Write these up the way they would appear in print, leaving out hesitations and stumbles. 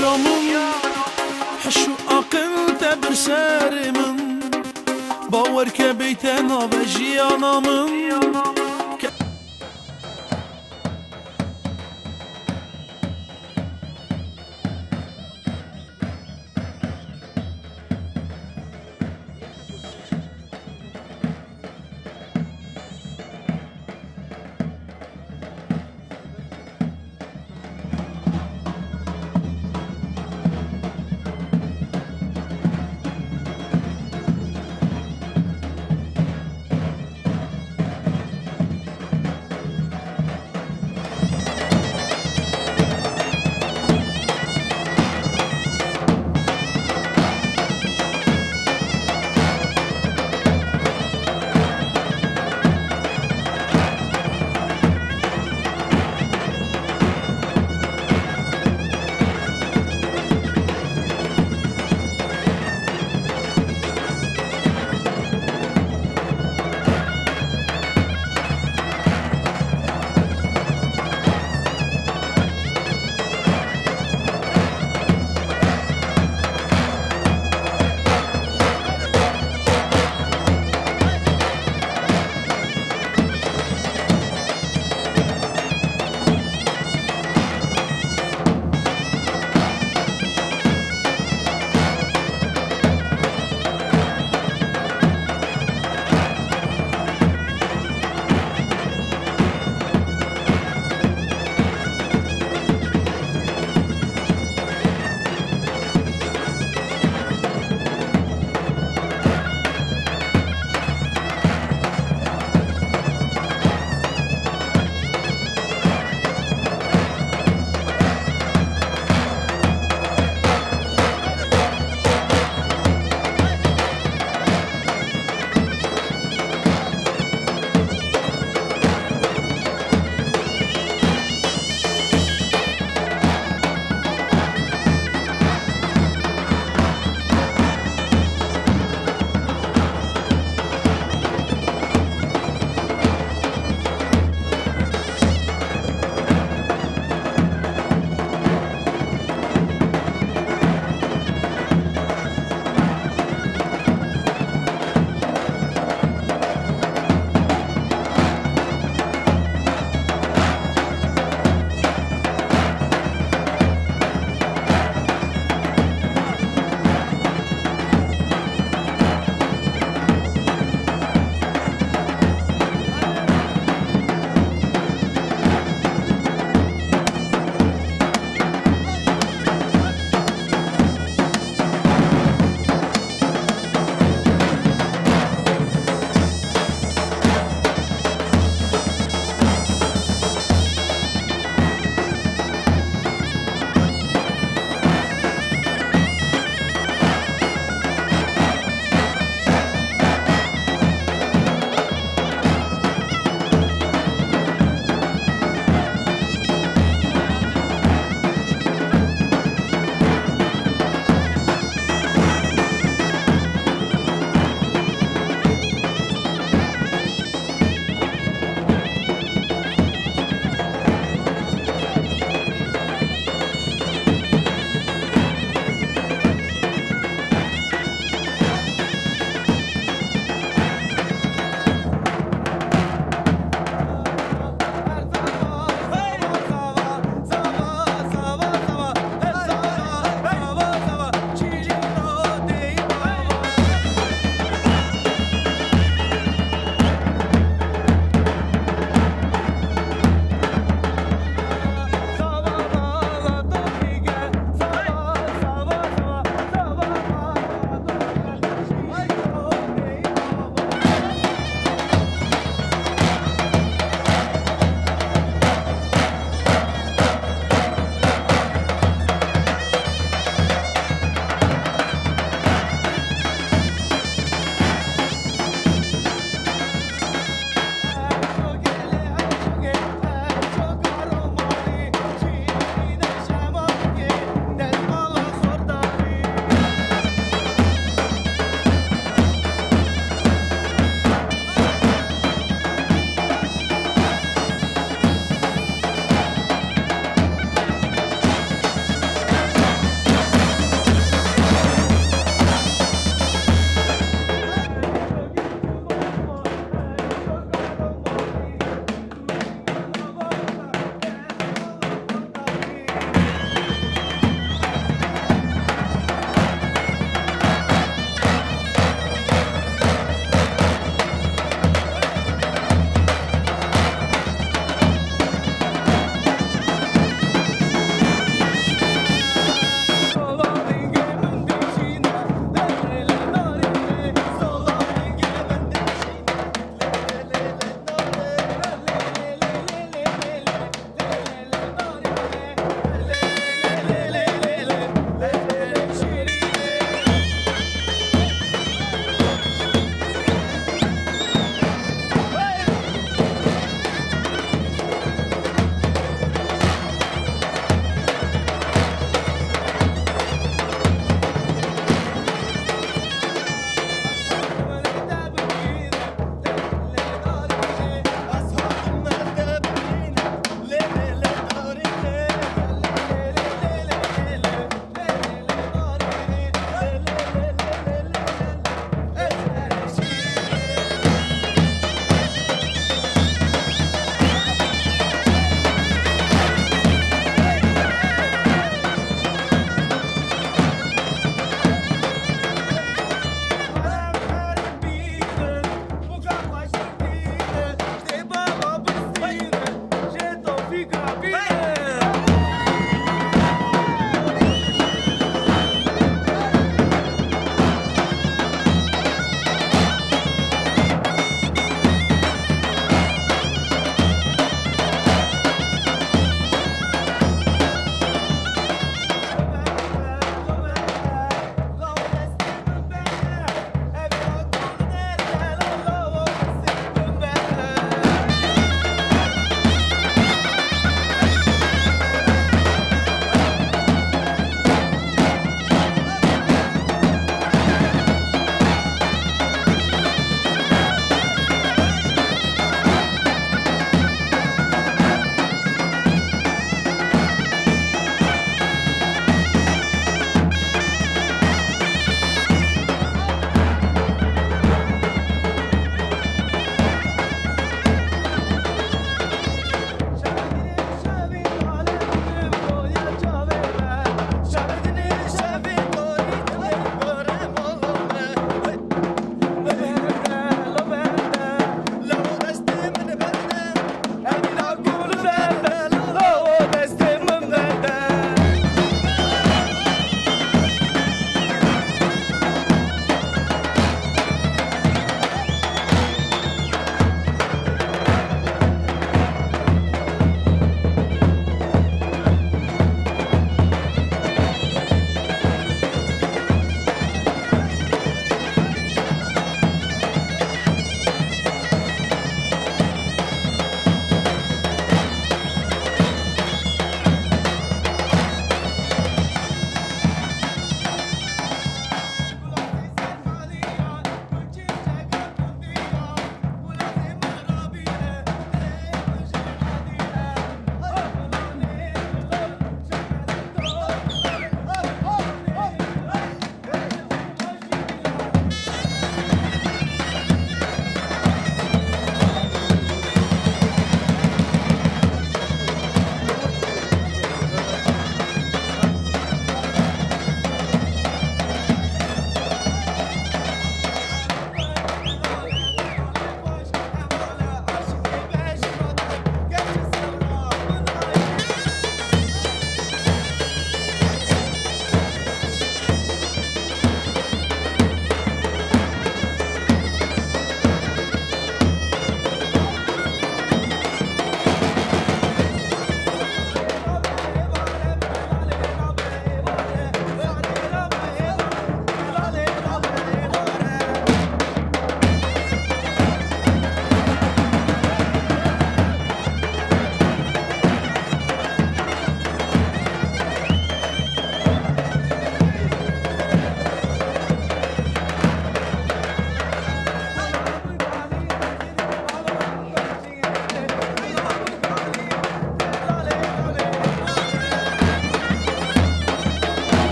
yaramın Hşu akıl tebir serimin Bawer ke beyten ve jiyanamın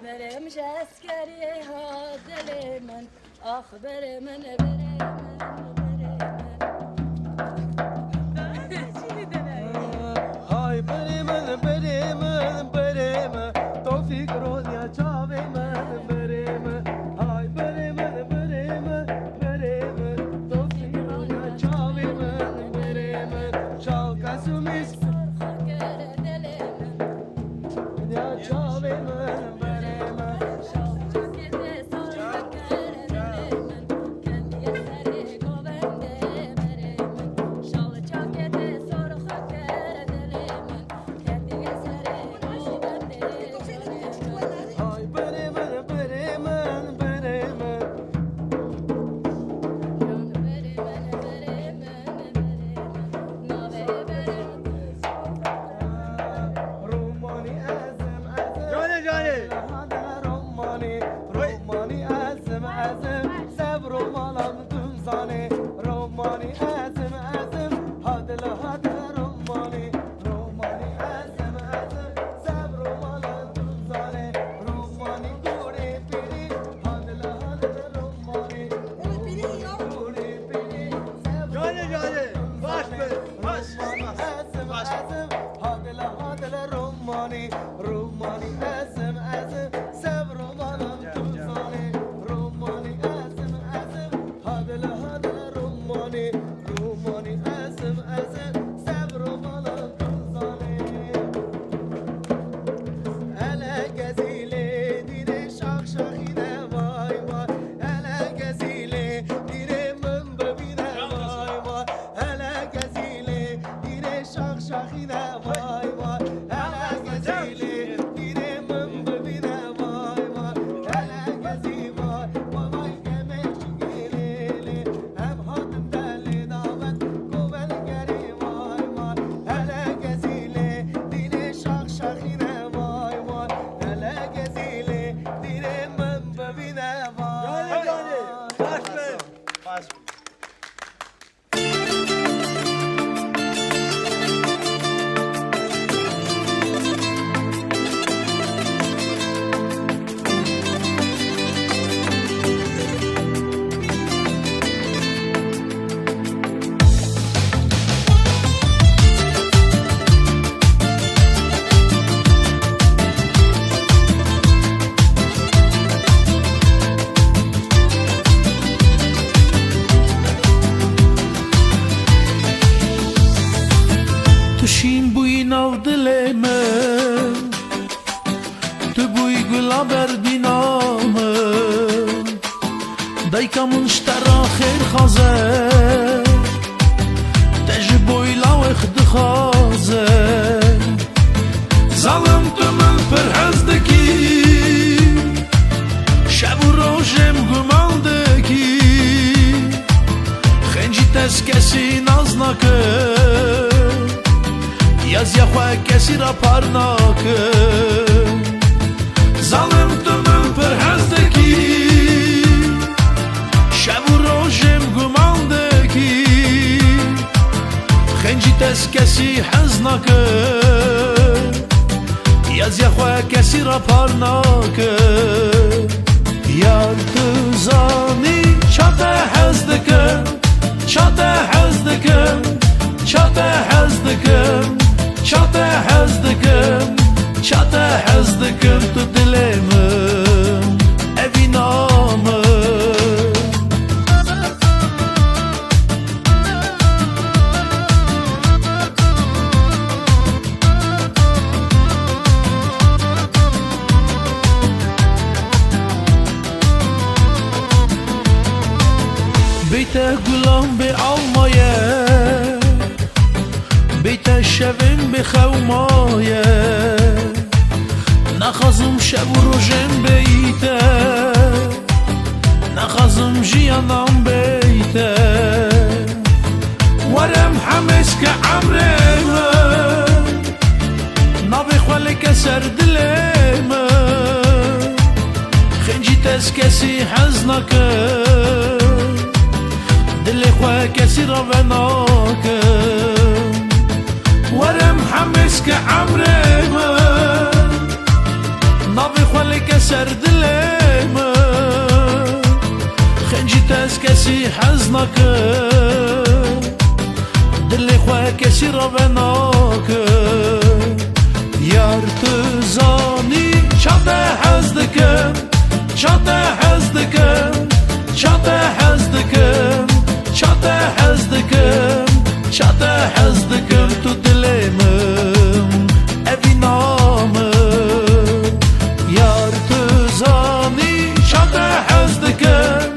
برمش عسكري هذا من أخبر من برمن هاي بريمن بريمن بريمن توفيق روزيا چاوي من بريمن هاي بريمن بريمن بريمن توفيق روزيا چاوي من بريمن شال كاسوميس يا چاوي من بريمن هاي بريمن بريمن بريمن روماني أزم أزم جاني جاني هذا روماني روماني أزم أزم سبرو مالم تمزاني روماني أزم أزم هذا روماني روماني أزم أزم سبرو مالم تمزاني روماني دوري بيري هذا روماني دوري بيري جاني جاني باش باش أزم أزم هذا روماني روماني أزم أزم سبرو مالم تمزاني روماني أزم أزم هذا روماني روماني أزم أزم سبرو مالم تمزاني ألا جزيلي ديري شاخ شاخينة واي واي ألا جزيلي ديري من ببينة واي واي ألا جزيلي ديري شاخ شاخينة واي واي ألا جزيلي ديري من ببينة واي واي ألا جزي واي واي كمل شقيلي هم هاتم دالي دعوت قبل قري واي واي ألا جزيلي ديري شاخ شاخينة واي واي ألا جزيلي ديري من ببينة واي جاني جاني باش باش تشین بوی نو دل من تو بوی گلا بردینامه دایکا منشترا خیر خازه تج بوی لاوخ دخازه ظالم تو من پرهزدکی شب و روشم گماندکی خنجی تز کسی ناز نکن یaz ya xwe kesî ra par nakin zalim tu min pir hez dikî şev û rojim guman dikî xencî tez kesî hez nakin yaz ya xwe kesî ra par nakin yar tu zanî ça te hez dikim ça te hez dikim ça te hez dikim Çate hez dikim, çate hez dikim tu dilimim, evinamim Beyte gulam be almaye Beyte şevin be xevmaye Naxazım şev u rojim beyte Naxazım jiyanam beyte Warem hameske amreme Nabe xwele keser dileme Xenci tez kesi hez nakin Dilê xwe کسی حز نکه دلی خواه کسی را بناکه یار تو زانی چاته حز دکم چاته حز دکم چاته حز دکم چاته حز دکم چاته حز دکم تو دلیم اوی نامه یار تو زانی چاته حز دکم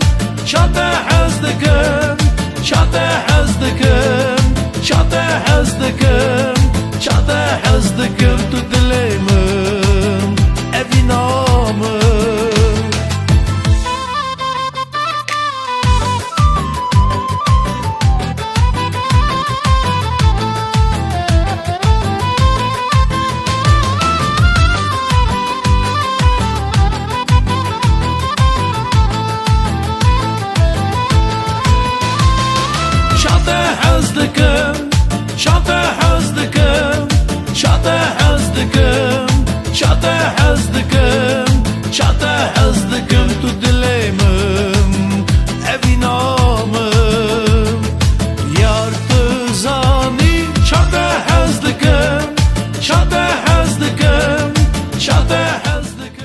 چاته حز دکم چاته حز دکم چاته حز دکم چاته حز دکم تو دلیم اوی نامه چاته حز دکم چاته حز دکم چاته حز دکم چاته حز دکم تو دلیم اوی نامم یار تو زانی چاته حز دکم چاته حز دکم چاته حز دکم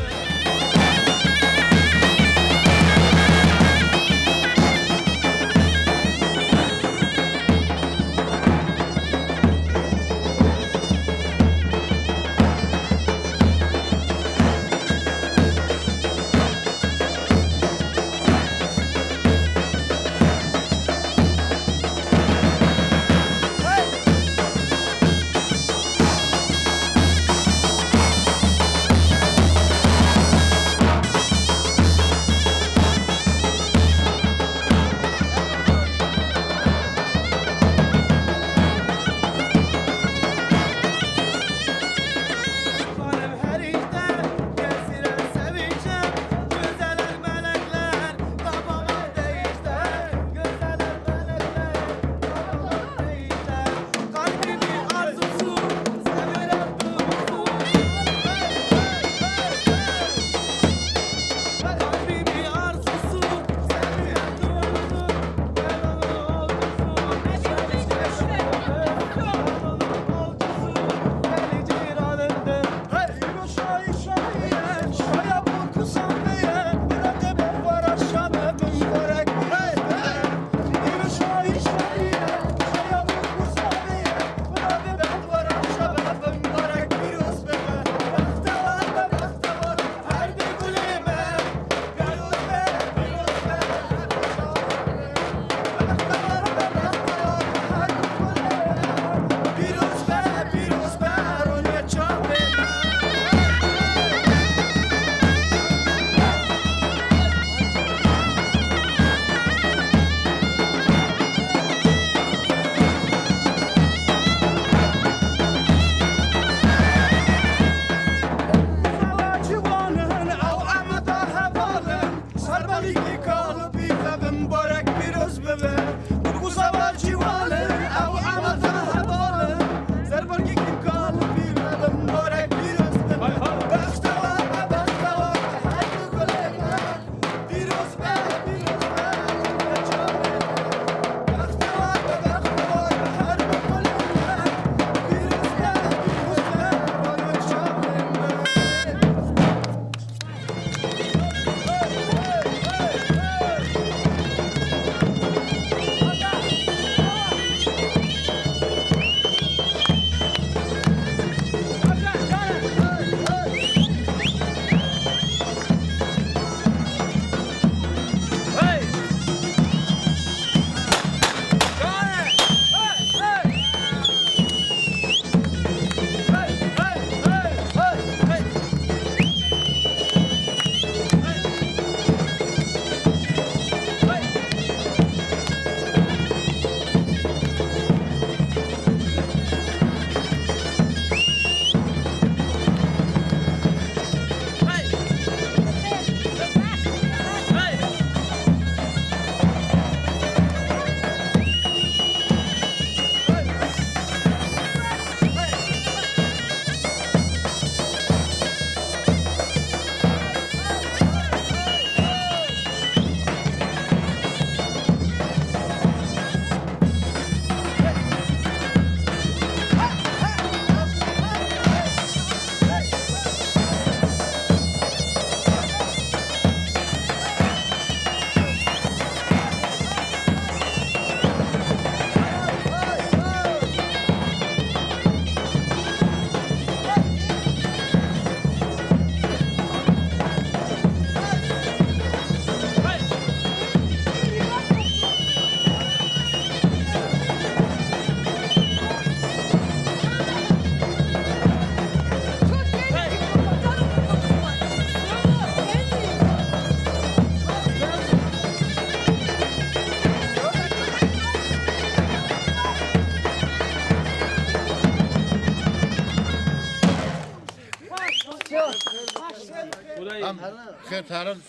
خیر تران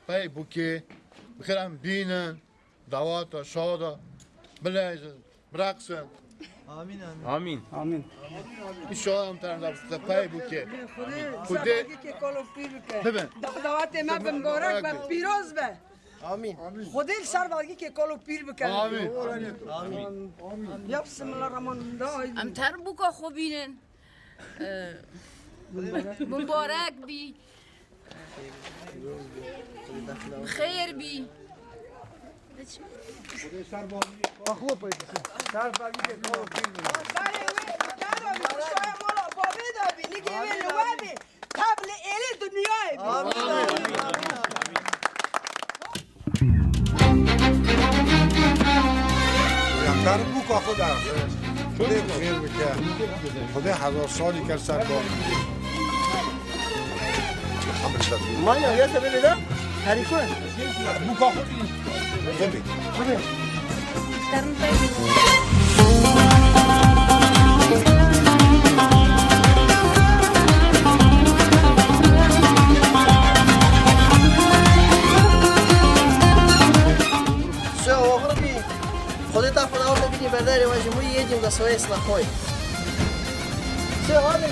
پای بوکی بخیرم بینن دوات شادا بلیزن برقصن آمین این شادا هم تران دست پای بوکی خوده ببین دعوت ما به مبارک و پیروز به آمین خودی سربازی که کلو پیر بکنه آمین یا بسم الله الرحمن الرحیم ام تر بوکا خوبینن مبارک بی خیر بی قبل الی دنیای در بوکا خدا خدا بخیر بکن خدا هزار سالی کرد سر کار ما یا سبیل ده حریفه بوکا خودی ببین سه آخر بی خودت خدا رو ببینی برداری و جمعی یه جمع دستوی اصلاح خوی سه آخر بی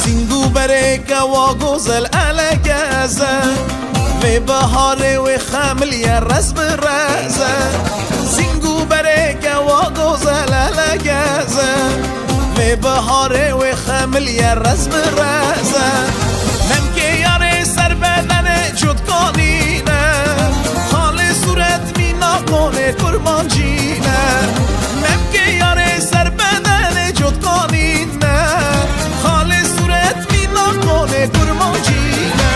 سینگو برکه و گوزل الگازه و بهاره و خملی رز برزه سینگو برکه و گوزل الگازه و بهاره و خملی رز برزه ممکه یاره سر بدن جد کنینه حال صورت می نکنه کرمان جینه ممکه یاره سر بدن جد کنینه حال صورت می نکنه کرمان جینه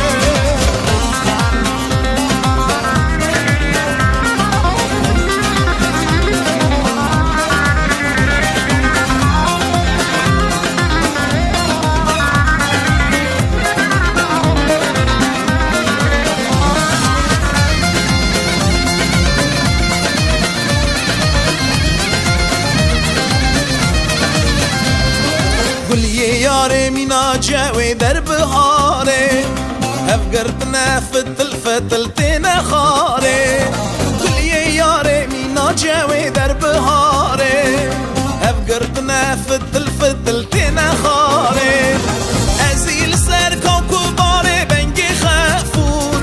گلیه یاره مینا جوی در بهاره هفگرتنا فتل تینا خاره گلیه یاره مینا جوی در بهاره هفگرتنا فتل تینا خاره ازیل سر کوکو باره بنگ خفور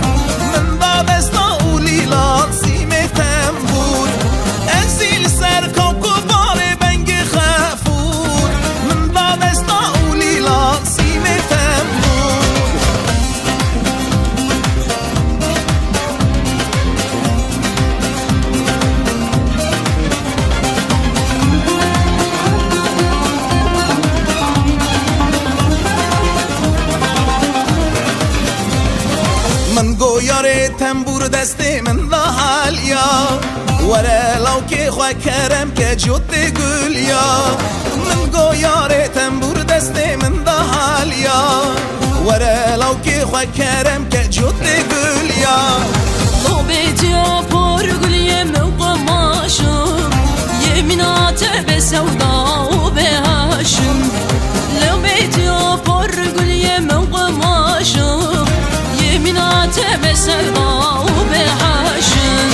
من بابستا اولیلات سیم تنبور ازیل سر کوکو باره بنگ خفور من بابستا اولیلات سیم تنبور من گویار تنبور دست من دا حالیا وره لو که خواه کرم که جد گلیا من گویار تنبور دست من دا حالیا وره لو که خواه کرم که جد گلیا لو بيتي بورغلي مقماشم يمينات بسودا وبهاشم لو بيتي بورغلي مقماشم يمينات بسودا وبهاشم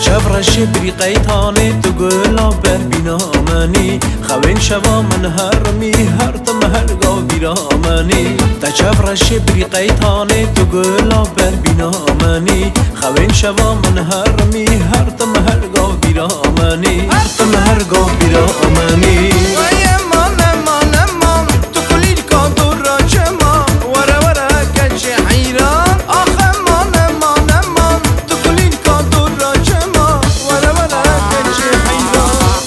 جبر شبری قیتانه تو گلا بر بینامنی خوین شوا من هرمی هر دم هرگا بیرامنی تا جبر شبری قیتانه تو گلا بر بینامنی خوین شوا من هرمی هر دم هرگا بیرامنی هر دم هرگا بیرامنی تو کلید کادر را جما وره وره کچ حیران آخه من تو کلید کادر را جما وره وره کچ حیران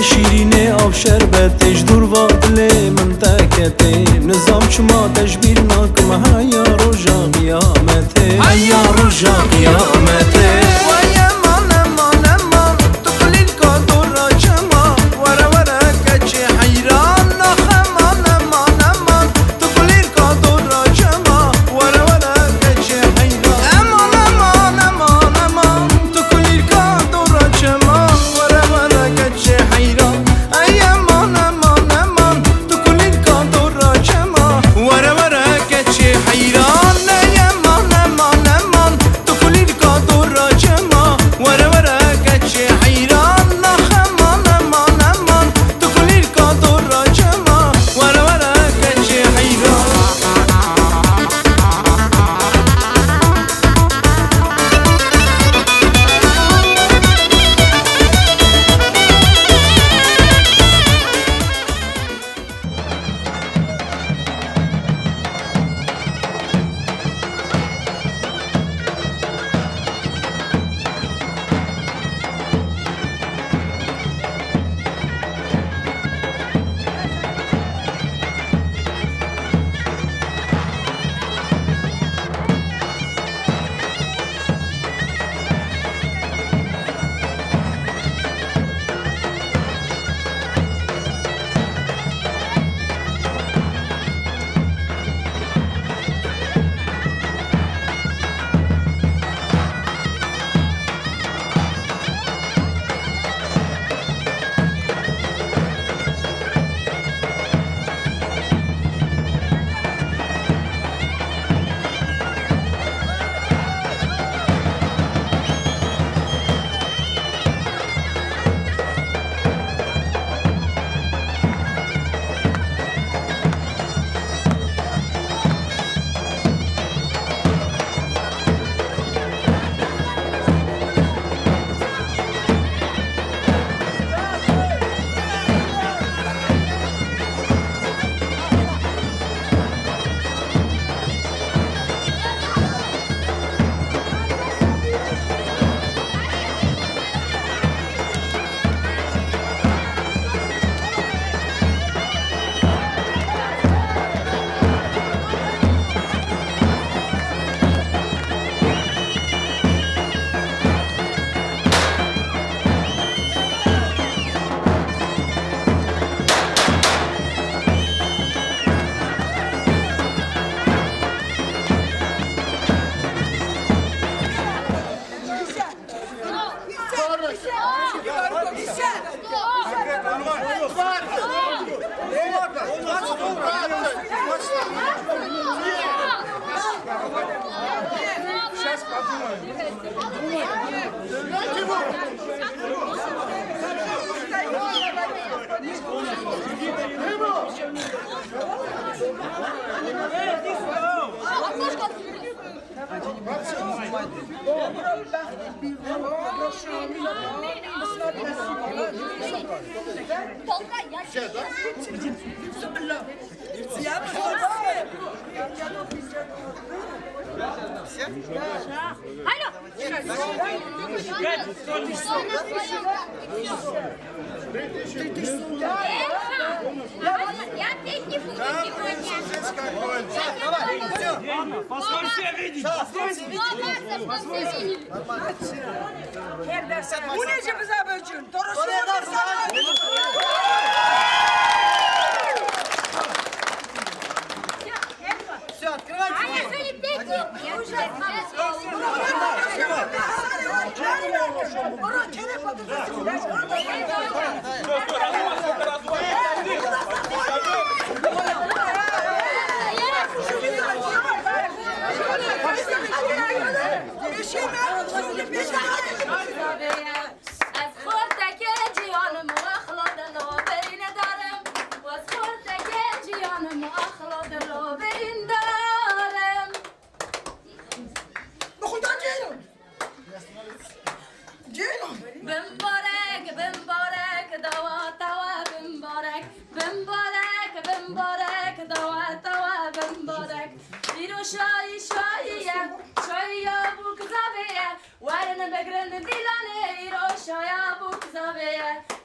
شیرینه آب شربتش دور و دل من تکته نظام چما تشبیر ناکم هیا روژا قیامته هیا روژا قیامته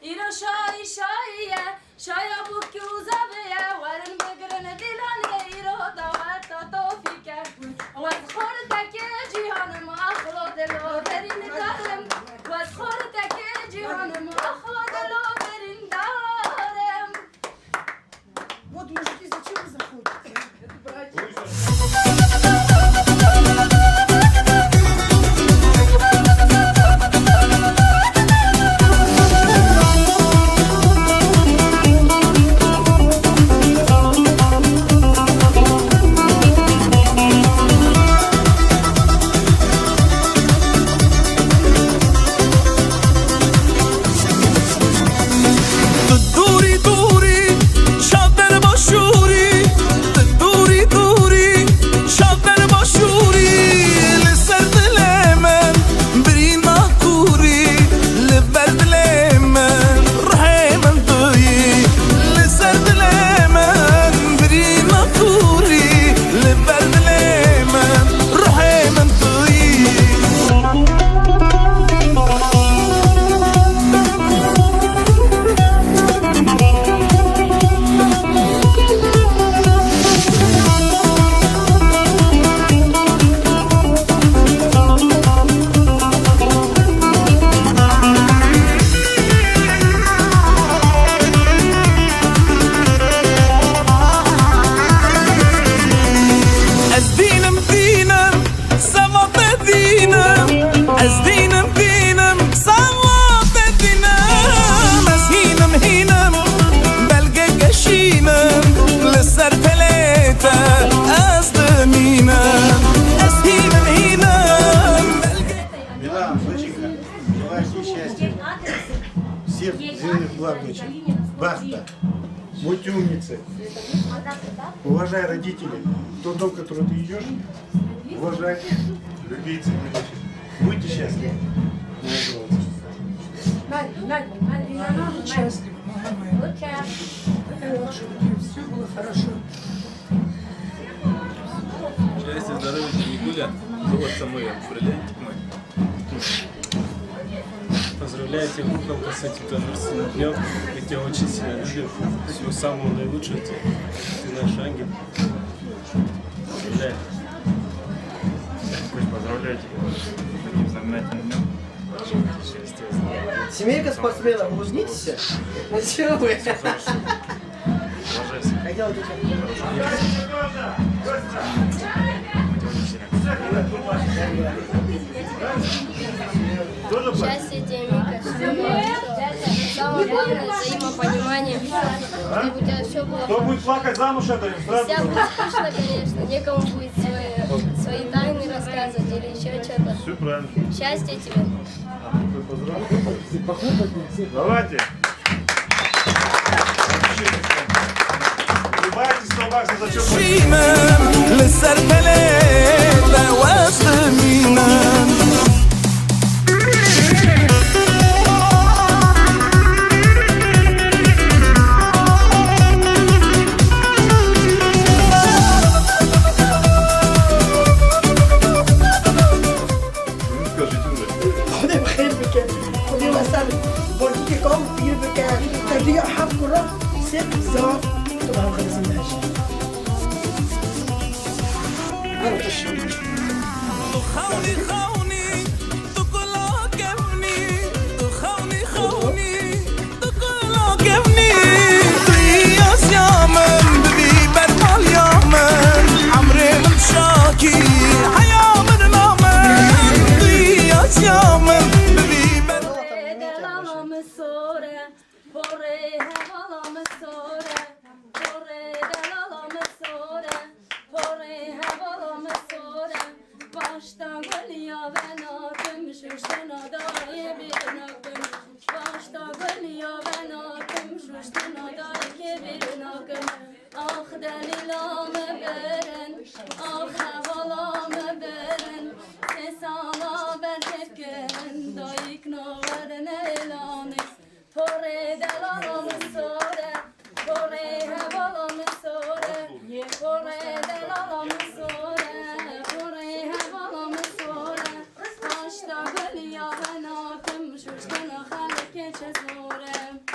ایرو شای شاییه شایا بکیوزا بیه ورن بگرن دیلانه ایرو داوت تا توفیکه وز خورتک جیهانم اخلا دلو برین دارم وز خورتک جیهانم اخلا دلو برین دارم Вот мужики зачем вы заходите? Всех земных благ, дочек. Баста. Будьте умницы. Уважай родителей. В тот дом, в который ты идешь, уважай. Люби и цени, дочек. Будьте счастливы. Счастливы, мама моя. Дай Бог, чтобы у тебя все было хорошо. Счастья, здоровья, Никуля. Вот самые бриллианты мой. Поздравляю тебя, куколка, с этим торжественным днем. Я тебя очень сильно люблю. Всего самого наилучшего тебе. Ты наш ангел. Поздравляю. Поздравляю тебя с таким знаменательным днем. Счастья, здоровья. Семейка спортсменов, улыбнитесь. Ну чего вы? Уважайся. Как дела, Счастье тебе, Мика, самое главное взаимопонимание, чтобы у тебя все было. Кто будет плакать замуж, это Вся будет скучно, конечно, некому будет свои тайны рассказывать или еще что-то. Все правильно. Счастья тебе. Давайте. Улыбайтесь, 100 баксов за что خدي بخير بك خدي وسام بولتي كم بير بك تدي حق كره سيف زواف طبعا خلص من هالشيء انا تشوي خوني خوني تقول كفني خوني خوني تقول كفني طياس يا من بدي برمال يا من عمري من شاكي حياة من نامن طياس يا من بدي Baştan geliyor ben adım şuştun adayı bir nakım. Baştan geliyor ben adım şuştun adayı bir nakım. Ah delilamı verin, ah havalamı verin. Sesala ben herken dayık navarın elanı. Tore delalamı sore, tore havalamı sore. Tore delalamı sore, tore havalamı sore. Başta gülüyor ben akım, şuştuna halke çezore.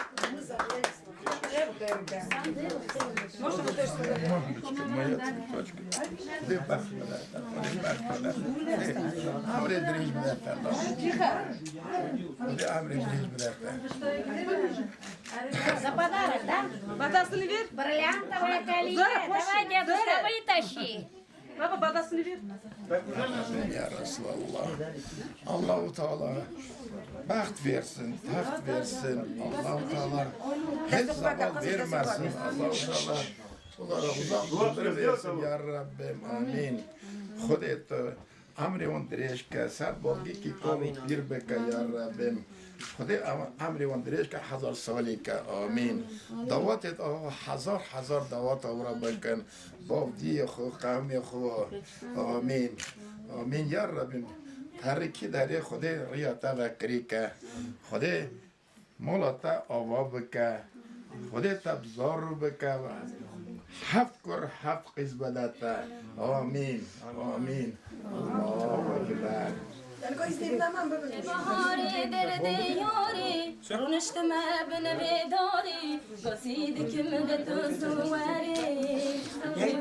Badasını ver. Бриллианта коллега, давай дедушка вытащи. Baba badasını ver. Ya Resulallah. Allah-u Teala baht versin, taht versin. Allah-u Teala hiç zaman vermesin. Allah-u Teala bunlara uzak ömür versin ya Rabbim. Amin. Xudet amri on direshka sar bolgi ki kolu bir beka ya Rabbim. Xudet amri on direshka hazar salika. Amin. Davat et hazar davat avra bekan. Bavdi xo qavmi xo. Amin. Amin ya Rabbim. Tariki dari Xudet riyata ve krika. Xudet molata ava beka. Xudet tabzar beka. حفظ كر حفظ قزبلتا آمين آمين الله أكبر بهاری درد یاری رونشت مبن بیداری گسید که مدت زواری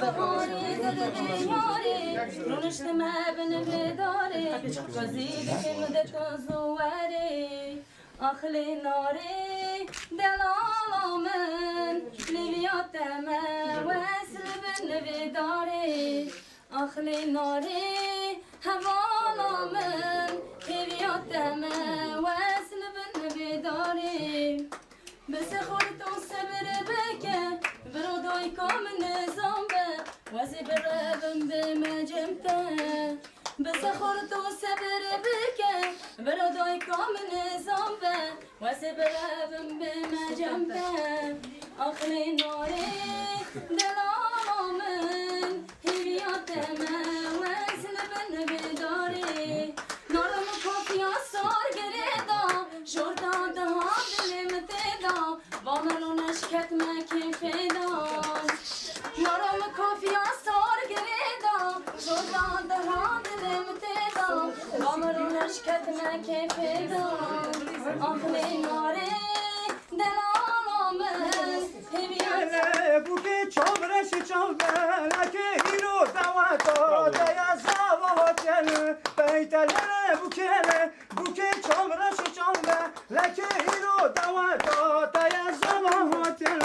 بهاری درد یاری رونشت مبن بیداری گسید که مدت زواری آخلی ناری دلالامن لیویاتم وصل بن بیداری آخلی ناری هوالامن لیویاتم وصل بن بیداری بس خورتون صبر بکه برودای کام نظام به وزی بربم بمجمته بس خورتون صبر بکه برودای کام نظام به وزی بربم بمجمته آخری ناری دلالامن لیویاتم وصل بن بیداری نارم کافیا سار گریدا شورتا دها دلم تیدا بامرونش کتمه کی فیدان نارم کافیا سار گریدا شورتا دها دلم تیدا بامرونش کتمه کی فیدان آخلی ناره دلالامن هیویات بوکه چامرش چامره که هیرو دوتا دیا زواهاتن بیتله بوکه چامرش چامره که هیرو دوتا دیا زواهاتن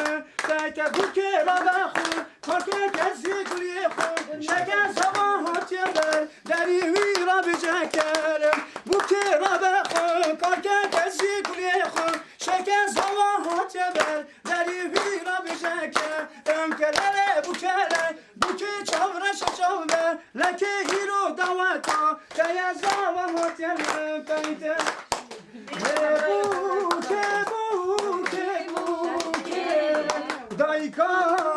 بیت بوکه را بخون کارکه کسی گلی خون شکر زواهاتن دری وی را بجکرم بوکه را بخون کارکه کسی گلی خون شکر زواهاتن دری وی را بجکرم امکلره بوکه چامرش چامره لکه هیرو دوتا دیا زواهاتن بیت بوکه دایکا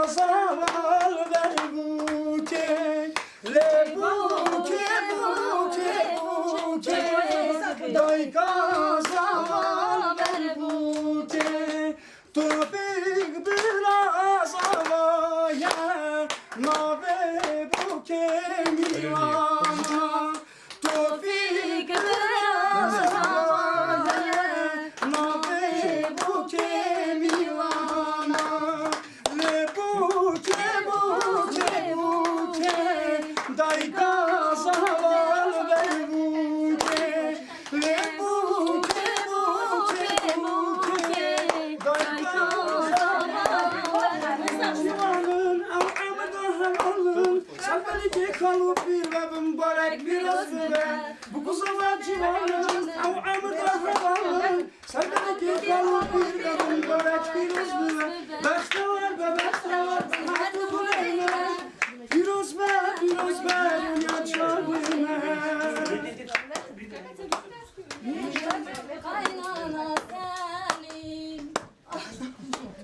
زوال بر بوکه بوکه دایکا زوال بر بوکه تو بیگ براز آوایا ناوه بوکه میوانا تو بیگ براز آوایا ناوه بوکه میوانا بوکه دایکا زوال بر بوکه بوکه دایکا زوالن او عمدهم alın Salbeli ki kalıp bir ve mübarek biraz bile Bu kuzalar civanın av amırdan alın Salbeli ki kalıp bir ve mübarek biraz bile Bekte var ve bekte var hadi bu eyle Firoz be dünya çağırma kaynana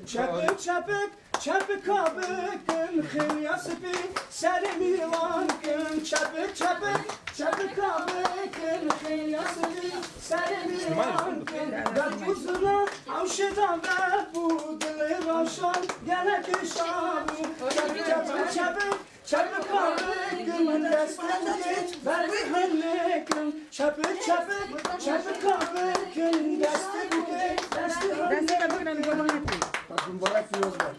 senin Çapık kabıkın Hılyası bir serimi vankın Çapık kabıkın Hılyası bir serimi vankın Ben buzuna avşedan ve bu dili roşan Gene kışabı Çapık kabıkın Destan geç verdi hırlıkın Çapık kabıkın Desti bu geç Desti hırlıkın mübarek bir yol var.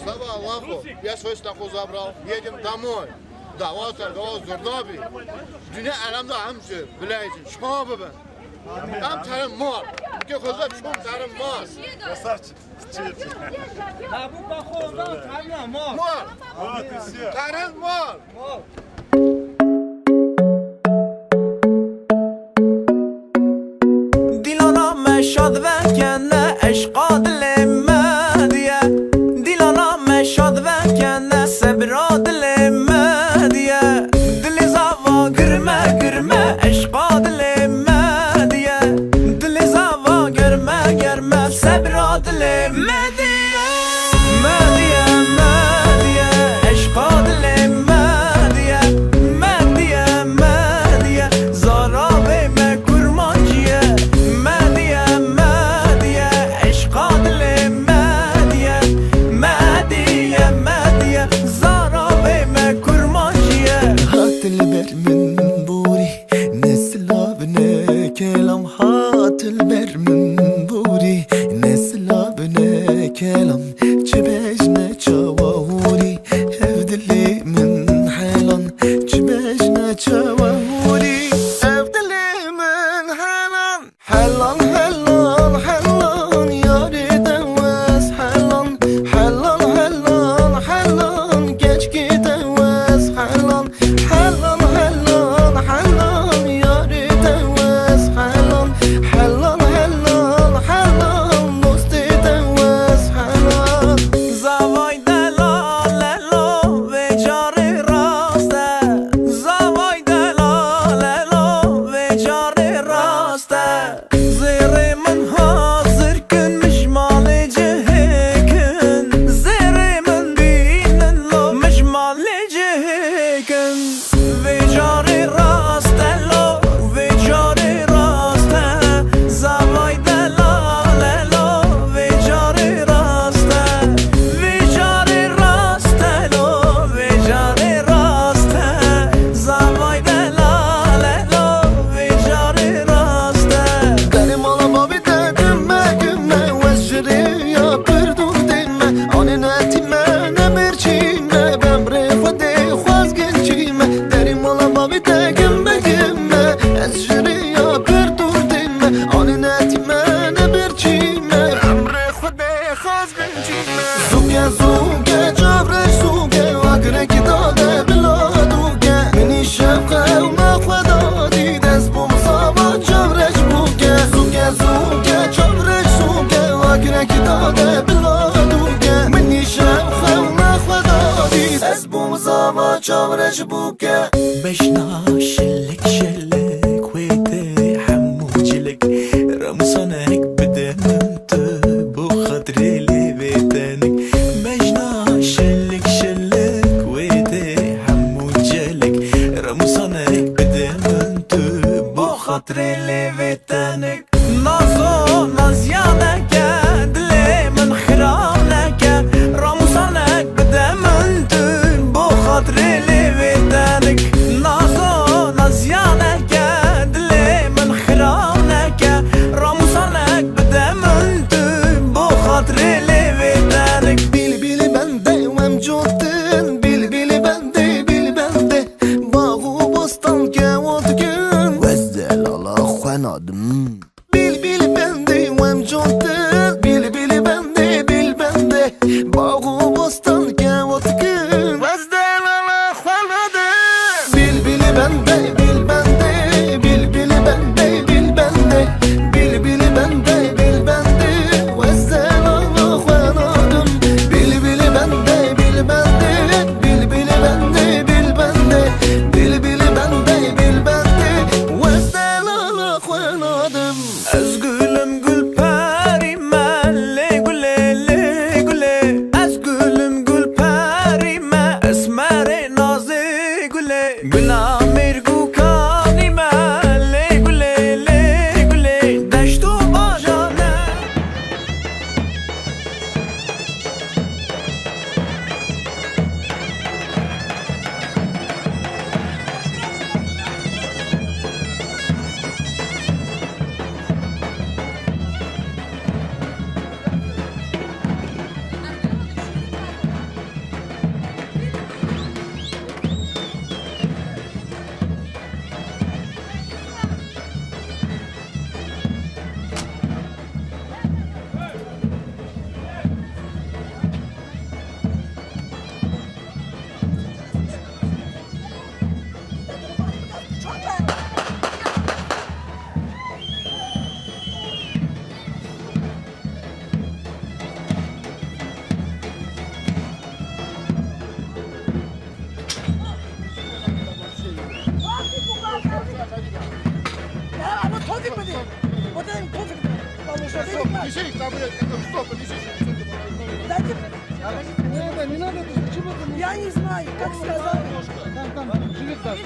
Слава Аллаху, я свой стаку забрал, едем домой. Давай, зурдаби. Dünya alamda hamşı, bileysin, şuna beben. Am tarım mal. Ki kızlar çok tarım mal. Ha bu bakıyorlar tarım mal. Mal. Tarım mal. Dilana meşad verkenne eşqa dilime diye. Dilana meşad verkenne sebra dilime diye. Dili zava girme girme eşqa dilime diye. Dili zava girme girme sebra dilime diye. Mediye mediye eşqa dilime diye. Mediye mediye zara verme kurmancıya. Mediye mediye eşqa dilime diye. Mediye mediye zara verme kurmancıya. Hatil bermin buri nesla bne kelam. Hatil bermin buri nesla bne kelam. Çibejne çavahuri evdili min halan. Çibejne çavahuri evdili min halan. Halan halan halan yari devez halan. Halan halan halan geç gidevez halan. Halan halan halan yari devez halan. Halan halan halan dost edevez halan. Zavay delalelo ve cari raste. Zavay delalelo ve cari raste. Zerimin hazır gün mişmali cihikün. Zerimin binin lo mişmali cihikün. Ve cari raste lo ve cari raste. Zavay delalelo ve cari raste. Ve cari raste lo ve cari raste. Zavay delalelo ve cari raste. Derim alama bir de gümme gümme. Vezciri yapırdım dinme. Anin etime ne merçime. Bemre fade khwaz gençime. Derim alama bir de gümme gümme. Vezciri yapırdım dinme. Anin etime ne merçime. Bemre fade khwaz gençime. Zuge zuge cavreş zuge. Vakre kitade biladuge. Mini şefke umakvada dides bum sava cavreş buge. Zuge zuge cavreş zuge. Vakre kitade biladuge. Mini şefke umakvada dides bum sava cavreş buge. Beşna şellek şellek veyte hamucilik. Ramsanek bedemintü bu khadrili veytenik. Beşna şellek şellek veyte hamucilik. Ramsanek bedemintü bu khadrili veytenik. Nazo nazyaneke dili min khiraneke. Ramsanek bedemintü bu khadrili veytenik. Nazo nazyaneke dili min خوانادم بیل بیل بنده وم جونتن بیل بیل بنده بیل بنده باغ و بستان گوت کن وزدن انا خوانادم بیل بیل بنده بیل بنده بیل بیل بنده بیل بنده بیل بیل بنده بیل بنده وزدن انا خوانادم بیل بیل بنده بیل بنده بیل بیل بنده بیل بنده بیل بیل بنده بیل بنده وزدن انا خوانادم از گلم گل پری من لی گله لی گله از گلم گل پری من اسمر نازه گله گلا مرگو کانی من لی گله لی گله دشت و باجانه Я не знаю, как сказать. Там, живет там.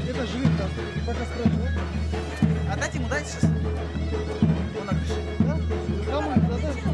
Это живет там, пока спрашиваю. А дайте ему, дайте сейчас. Он на крыше. Да? Кому? Да.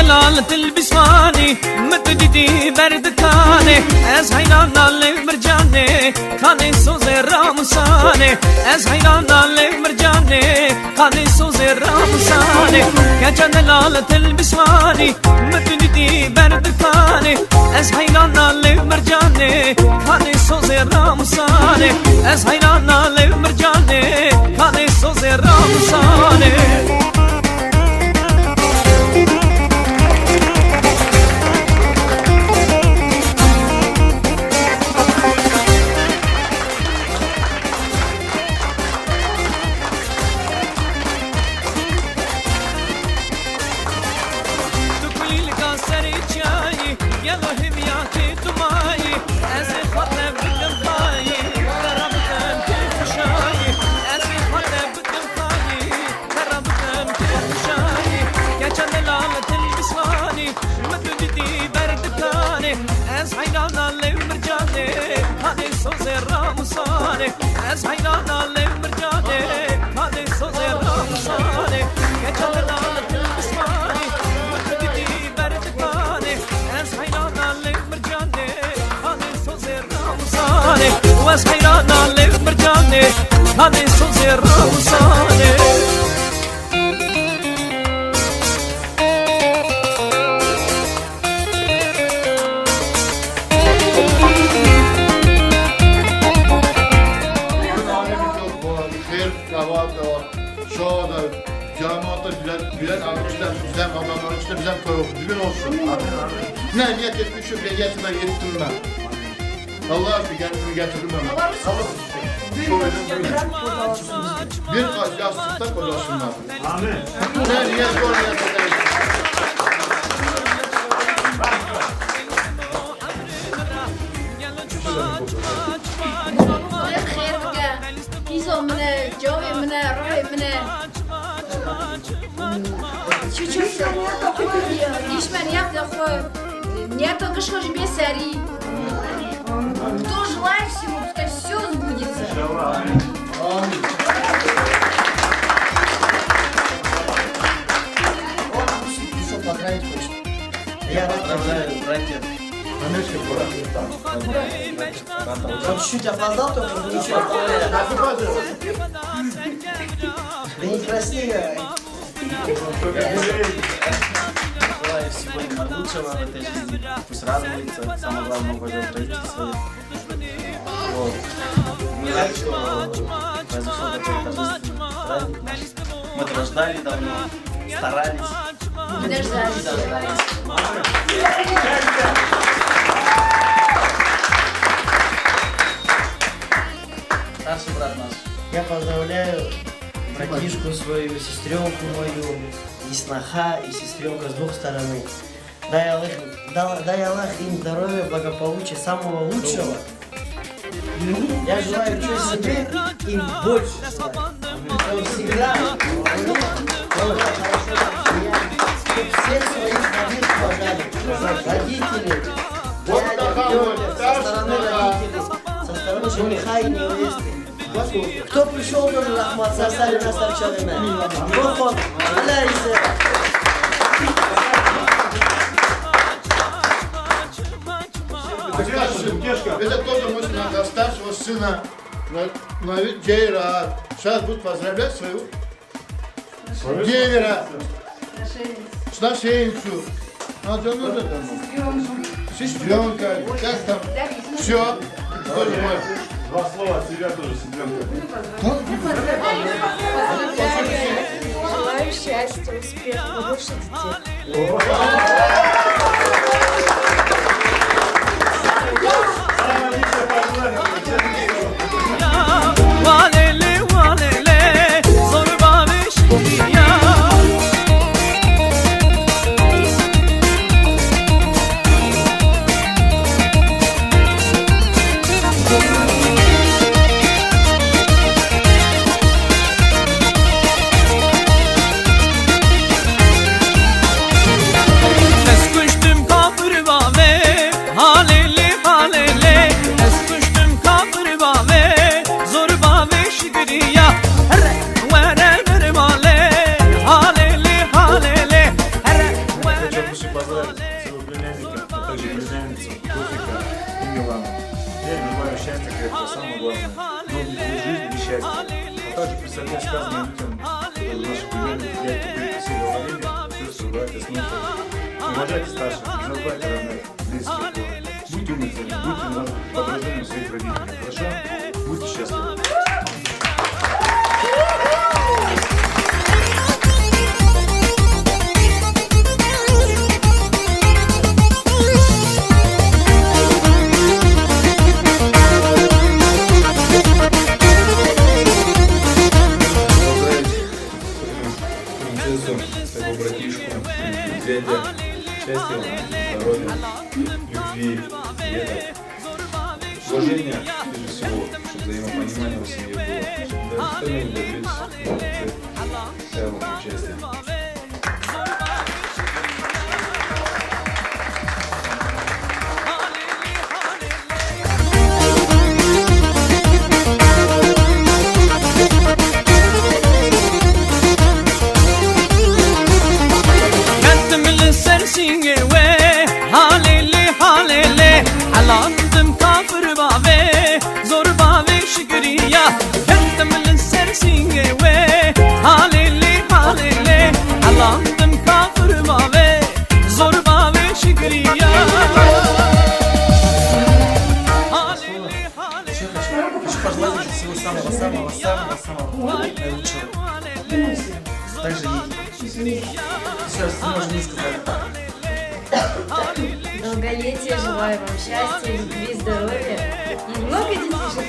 دلالة البسواني متجدي برد كاني از حيران على مرجاني كاني سوز رامساني از حيران على مرجاني كاني سوز رامساني كجا دلالة البسواني متجدي برد كاني از حيران على مرجاني كاني سوز رامساني از حيران على مرجاني كاني سوز رامساني از حیران علم مرجانه هذه صوز رامسانه كجلال الاسماني متجدي بردكانه از حیران علم مرجانه هذه صوز رامسانه واز حیران علم مرجانه هذه صوز رامسانه Gülen arkadaşlar, güzel adamlar, işte güzel koy olsun, düğün olsun. Ne niyet etmişim, ne niyetime yettim ben. Allah aşkına kendimi getirdim ben. Bir kaç yastıkta koyasınlar. Amin. Ne niyet o niyet edeyim. Kizo mene, Joey mene, Roy mene. Iş ben yap da koy. Нет, только что же без сари. Кто желает всему, пускай все сбудется. Amin. Я поздравляю, братья. Он чуть-чуть опоздал, только ничего. Да не краснее. Желаю всего наилучшего в этой жизни. Пусть радуется, самое главное, уважать родителей своих. Вот. Мы рады, что произошел такой торжественный праздник наш. Мы этого ждали давно, старались. Дождались. Старший брат наш. Я поздравляю братишку свою, сестренку мою, и сноха, и сестренка с двух сторон. Дай Аллах им здоровья, благополучия, самого лучшего. Я желаю себе им больше. Чтобы всегда все своих родных уважали. Родители, дядя, тетя, со стороны родителей, со стороны жениха и невесты. Кто пришел тоже Рахмат, составили нас торчали. Бог он, Это тоже можно старшего сына Джейра. Сейчас будут поздравлять своего Джейра. С нашенцу. Сестренка. Как там? Все. Два слова от себя тоже, сестренка. Желаю счастья, успеха, побольше детей. счастье крепкое, самое главное. Долгих лет жизни и счастья. А также присоединяюсь к сказанным людям, наших племенных друзей, кто перекусили уважение, плюс убрать основу. Уважайте старших, не забывайте родных, близких. Будьте умными, будьте подражением своих родителей. Хорошо? Будьте счастливы. Своего братишку, дядя, счастья, здоровья, любви, света, уважения, прежде всего, чтобы взаимопонимание в семье было. Да, остальное добиться, целого счастья. Alandım kafir bave, zor bave şükriya. Kendim sersinge ve halili halili. Alandım kafir bave, zor bave şükriya. Halili halili. Хочу пожелать тебе всего самого-самого-самого-самого наилучшего. Также ей. Еще раз, ты можешь не сказать так. Долголетия, желаю вам счастья, любви, здоровья и много детишек.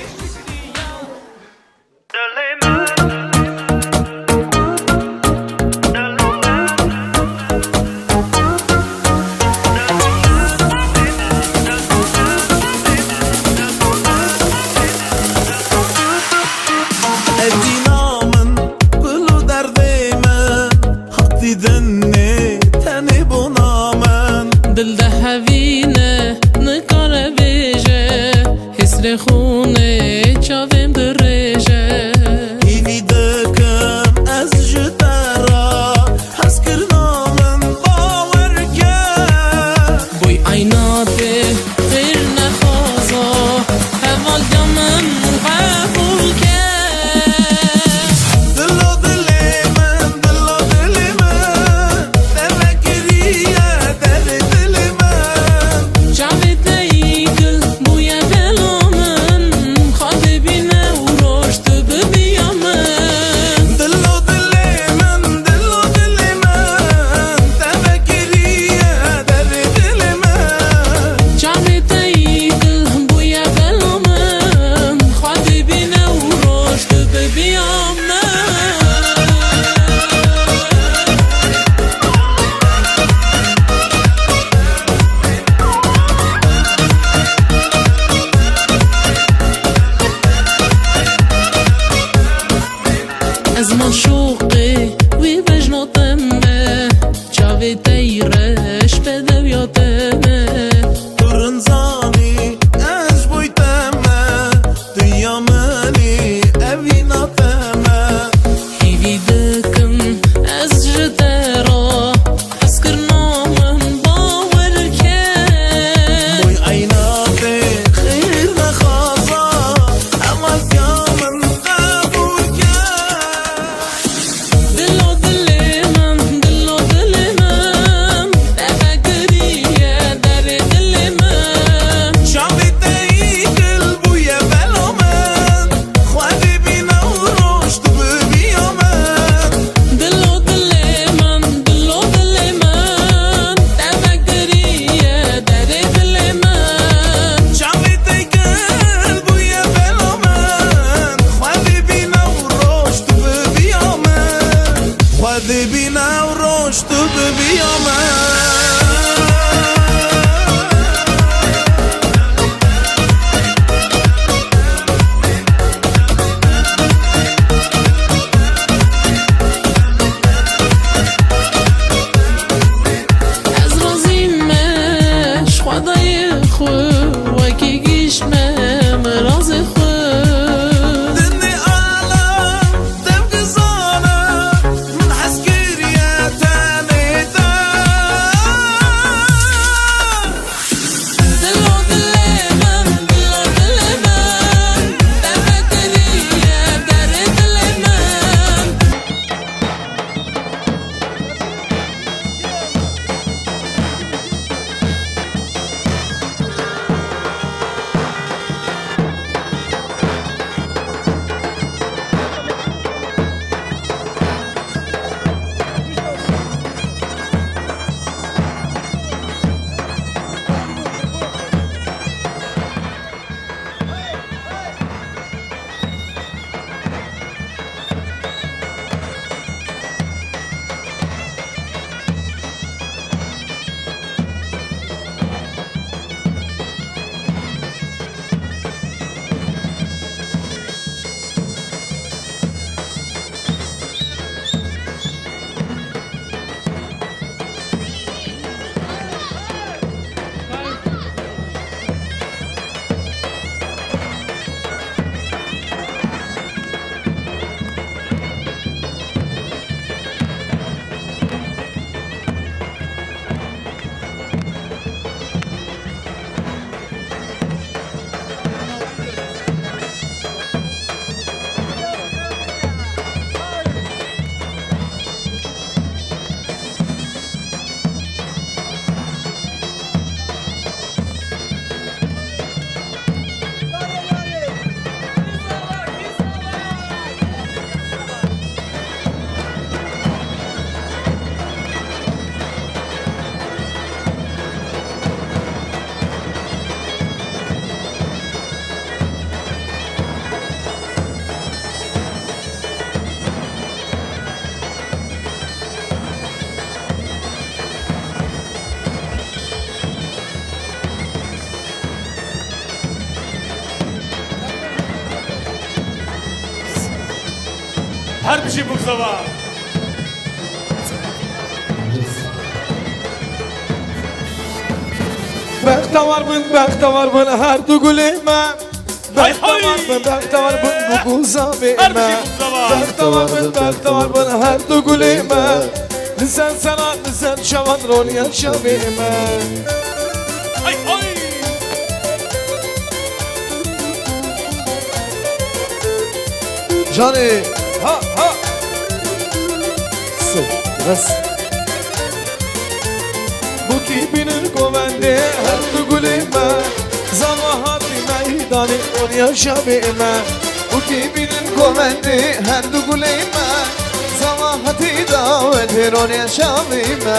خونه چاویم درجه ایوی دکم از جترا حس کرنامم باور کرد بوی عیناته غیر نخوازا حوال جامم قبول کرد دلو دلی من دفکریه در دل من چاوی دیگل بوی بلو از من شوقی وی بجناتمه چاوی تیرش بده یادمه ترنزانی از بویتمه دنیا منی اویناتمه هیوی دکم از جدرا حس کرنامم باور کرد بوی عینات خیر نخوازا اول کامن قبول کرد دلو دل من تفکریه در دل من شاوی دیگل بوی بلو من خواهی بینا و رشد ببیا من دلو دل من تفکریه در دل من شاوی دیگل بوی بلو من خواهی بینا و رشد ببیا من خواهی بینا و رشد ببیا من از رازیمش خدای خود وکی گیشمم راز خود دني عالم تبقى زانا من عسكرية تاني دلو دل من Her bir şey bu zaman. Bektavar bin her dugulime. Bektavar bin bu kuzavime. Bektavar bin her dugulime. Sen sanat, sen şavan rol yaşavime. Ay ay. Johnny, ha. Biraz. Bu kibinin kovende her dugulime. Zalvahati meydani on yaşavime. Bu kibinin kovende her dugulime. Zalvahati davetir on yaşavime.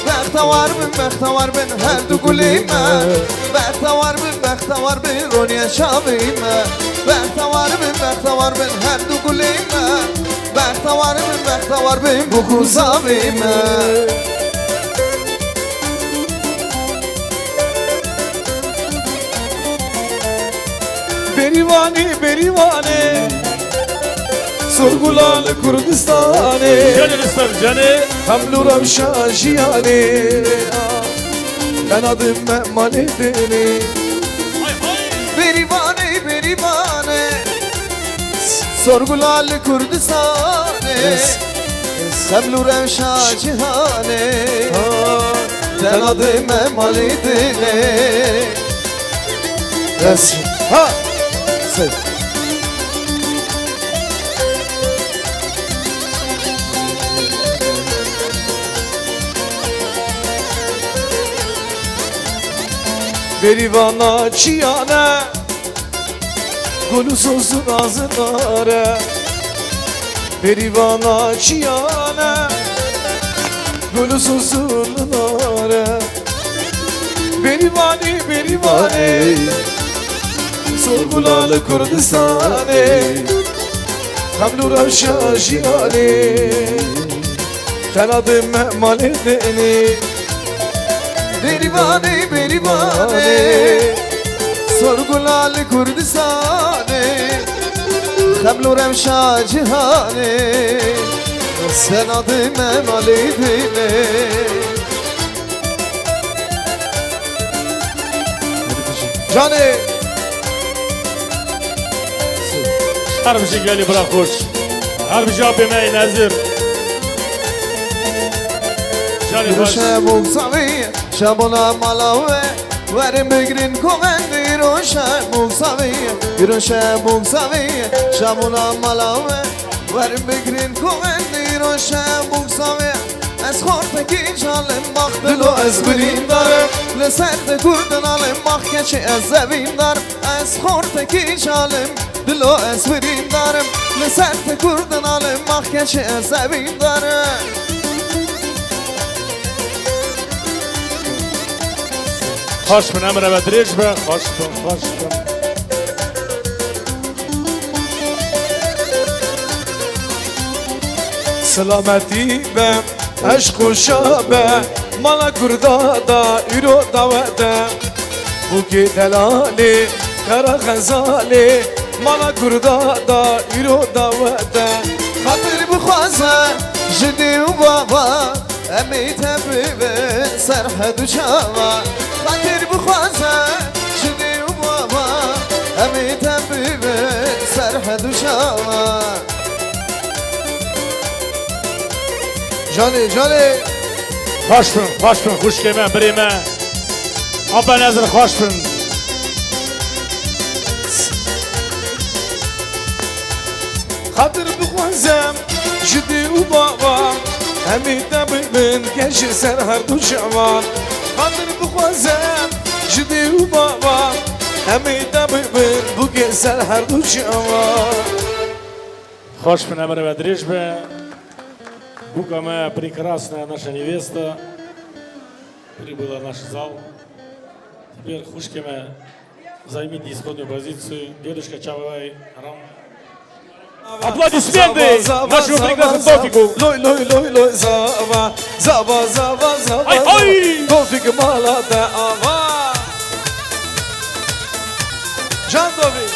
Bektavar bin her dugulime. Bektavar bin on yaşavime. Bektavar bin her dugulime. Bektavar bin bu kuzavime. Berivane Sorgulalı Kurdistan'ı Canı canı. Hamlu Ravşajiyane Ben adım Mehmanedini Berivane Sorgulalı Kurdistan'ı Hamlu Ravşajiyane Ben adım Mehmanedini Ha! Sev. Berivana çiyane Gülü sözün ağzınare Berivana çiyane Gülü sözün ağzınare Berivane Sorgulalı Kurdistan'ı Hamlu Ravşajiyane Ben adım Mehmanedini Berivane Sorgulalı Kurdistan'ı Hamlu Ravşajiyane Sen adım Mehmanedini Johnny Her bir şey geliyor bırak hoş. Her bir şey yapmaya nazır. Canı baş. Şabona malawe Verim bigrin kovendi Roşe mugsavi Şabona malawe Verim bigrin kovendi Roşe mugsavi Ez khorteki calim bak dilo ez birîn darim Li ser de kurdin alim bak keçi ez zevîn darim Ez khorteki calim dilo ez birîn darim Li ser de kurdin alim bak keçi ez zevîn darim Hoş bin emre ve dirij be. Hoş bin. Selameti be Eşk u şabe Mala kurda da Üro davete Buki delali Kara khazali Mala kurda da Üro davete Hatır bu khaza Jidi u baba Emi tebibe Serhad çava Hatır bu khaza Jidi u baba Emi tebibe Serhad çava Johnny Hoş bin. Hoş gelme birime. Abba nazır hoş bin. Hatır bu kwanzem Jidi u baba Hemi tabibin Keşi ser her du şavan Hatır bu kwanzem Jidi u baba Hemi tabibin Bu keser her du şavan Hoş bin emre ve dirij be. Бука моя прекрасная наша невеста прибыла в наш зал. Теперь Хушкиме займите исходную позицию. Дедушка Чавай Рам. Аплодисменты нашему прекрасному Тофику. Лой, зава, Тофик малата ава. Can Tofi.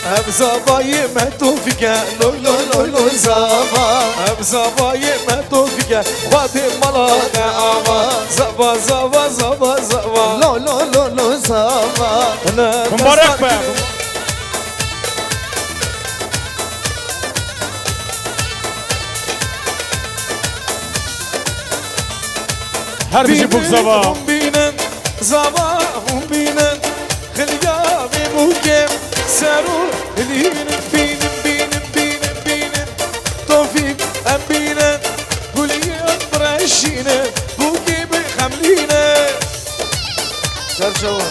اب زبای من توفیقه لوی لوی لوی لوی زبا اب زبای من توفیقه خواهد ملاک آوا زبا زبا زبا زبا لوی لوی لوی لوی زبا مبارک به هر بیشی بک زبا بینن زبا بینن خلیا بموکم سرور بینن بینن بینن بینن بینن توفیق ام بینن گلیان برشینه بوکی بخملینه سرچوان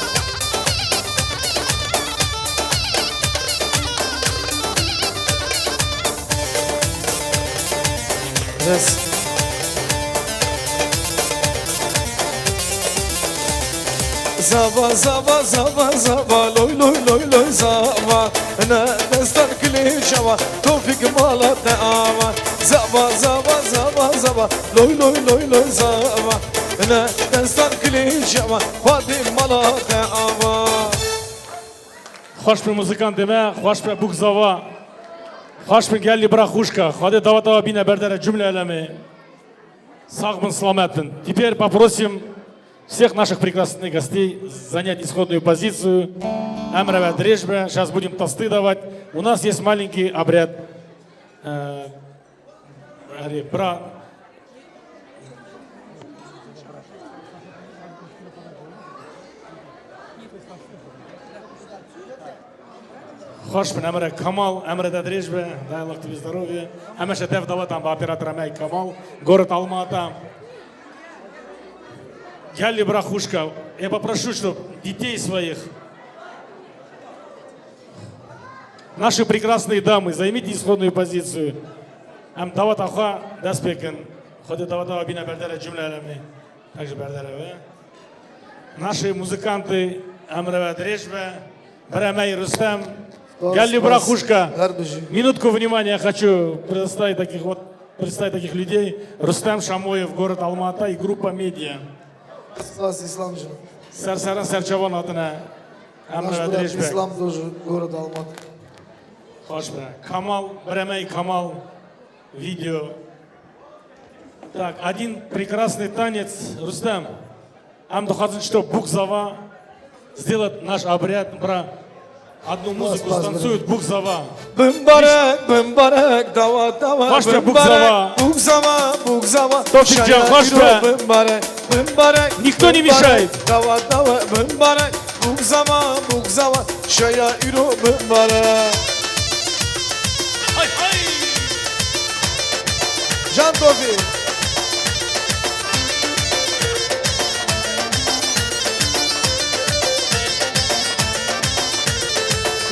Yes. Zava zava zava zava loy loy loy loy zava ne destan kli şava tofik malat ama zava zava zava zava loy loy loy loy zava ne destan kli şava hadi malat ama Xoş bir muzikantime, xoş bir buk zava Xoş bir gelli брахушка Hadi даватова бина бердера cümle elemi Sağ bin, selamet bin Теперь попросим всех наших прекрасных гостей занять исходную позицию. Амрава Дрежба. Сейчас будем тосты давать. У нас есть маленький обряд. Хошпин, Амра Камал, Амра Дрежба. Дай Аллах тебе здоровья. Амаша Дев дала там оператора Май Камал. Город Алмата. Гялли брахушка, я попрошу, чтобы детей своих, наши прекрасные дамы, займите исходную позицию. Ам даватаха даспекен, ходи даватава бина бердера джумлялами, также бердера. Наши музыканты Амрава Дрежба, Брамай Рустам, Гялли брахушка. Минутку внимания, я хочу представить таких людей. Рустам Шамоев, город Алмата и группа Медиа. İslamcı. Sersaran Serçavan adına Amra Дрежба. İslam тоже город Алмат. Hoş be. Камал, Бремей Камал, видео. Так, один прекрасный танец. Рустам, Амду Хазин, что Букзава сделает наш обряд, бра. Одну музыку станцуют Букзава. Бымбарек, дава, дава. Hoş be Букзава. Букзава, Букзава. Тофикcan, hoş be. Никто не мешает. Дава, дава, бымбарек. Букзава, Букзава. Şaya iro bımbarek. Hay hay. Can Tofik.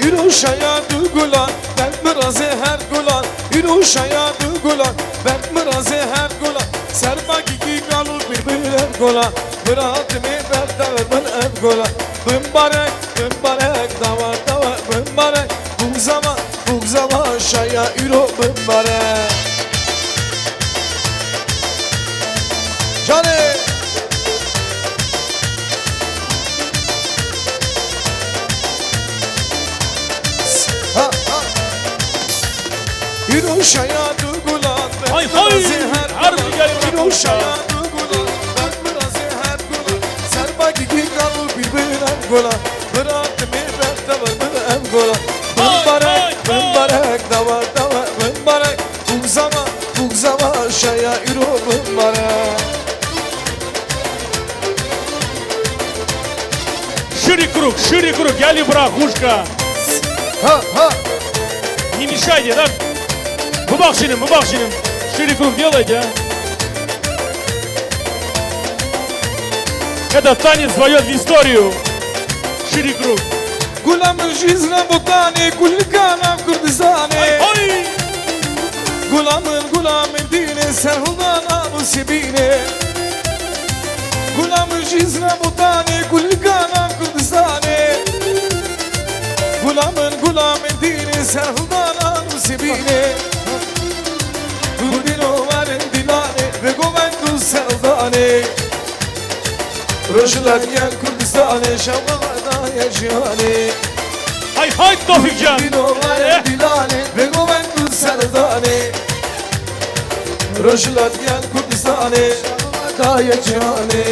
Yürü şaya dugulan, ben mırazı her gulan. Yürü şaya dugulan, ben mırazı her gulan. Serma gigi galul birbirler gulan. Müratimi berdever ben ev gulan. Bımbarek, bımbarek, dava dava bımbarek. Bugzama şaya yürü bımbarek. Canım. Yürü şaya dugulan, Hay hay. Harbi gel Yürü şaya dugulan, ben mırazı her gulan. Serba gigi kalır birbirine gulan. Bırakımı bekle var bir ev gulan. Bımbarek, dava dava bımbarek. Bugzama şaya yürü bımbarek. Шире круг, Гялли брахушка. Не мешайте, да? Мубахшиным. Шире круг делайте, а? Этот танец войдет в историю. Шире круг. Gulamın jizne botani, kulkanam Kurdistani. Gulamın dini, serhudan abusibini. Gulamın jizne botani, kulkanam Kurdistani. Gulamın dini, serhudan abusibini. Gudino varin dilani, ve govendu seldani. Rojlat yen Kurdistani, şavada yaşayani. hay Tofikcan. Dinovar Dilane ve Govendu Serdane Rojlat yan Kurdistane Daya Cihane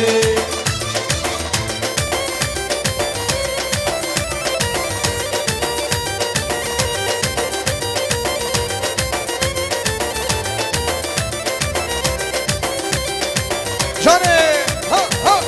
Jane ha ha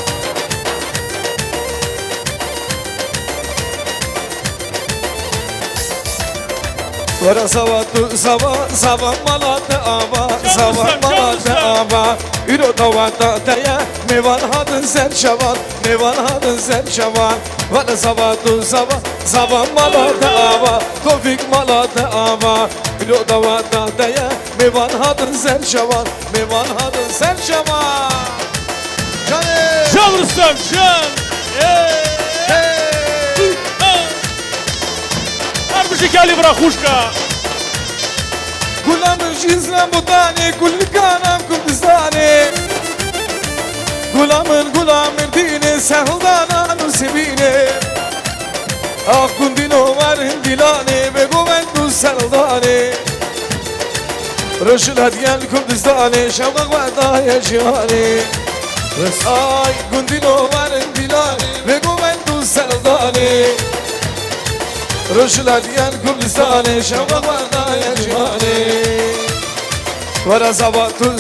Vara savatu sava malate ava sava malate ava Üro tavata taya mevan hadın sen şavan mevan hadın sen şavan Vara savatu sava malate ava Tofik malate ava Üro tavata taya mevan hadın sen şavan mevan hadın sen şavan Cane Can Rüstem can. Armuşikali bırakuşka. Gulamın şizlem butani kul kanam Kurdistani Gulamın dini sehldana nusibine Ah kundino varin dilani ve govendu seldani Rışıl hediyen Kurdistani şevdak ve daya cihani Ay kundino varin dilani ve govendu seldani Rışıl hediyen Kurdistani şevdak ve daya cihani Vara zavatu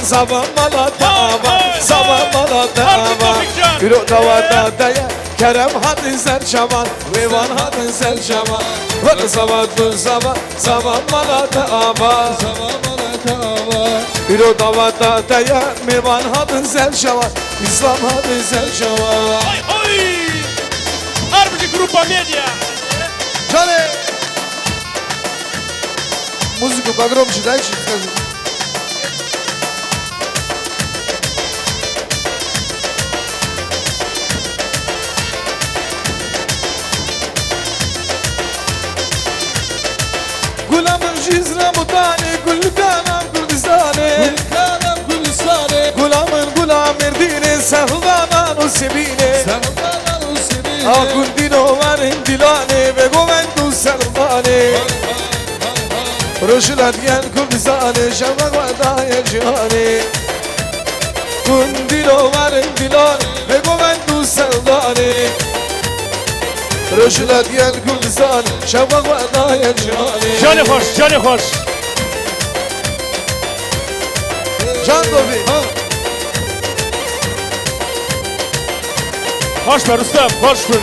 zava malata ava Zava malata ava Üro tavata daya Kerem hadin serçavan Vevan hadin serçavan Vara zavatu zava malata ava Zava malata ava Üro tavata daya Mevan hadin serçavan İslam hadin serçavan Armuşik Grupa Media. Cane Музыку погромче дальше скажи Gulamın jizra mutani kul kanam Kurdistani Gulamın dini sehldana nusibine Akun dino varin dilane ve govendu serdane Rışıl hediyen Kurdistani şevdak ve daya cihani Kun dino varin dilane ve govendu serdane Rışıl hediyen Kurdistani şevdak ve daya cihani Cani hoş, cani hoş. Can Dobi Hoş be Rüstem, hoş be.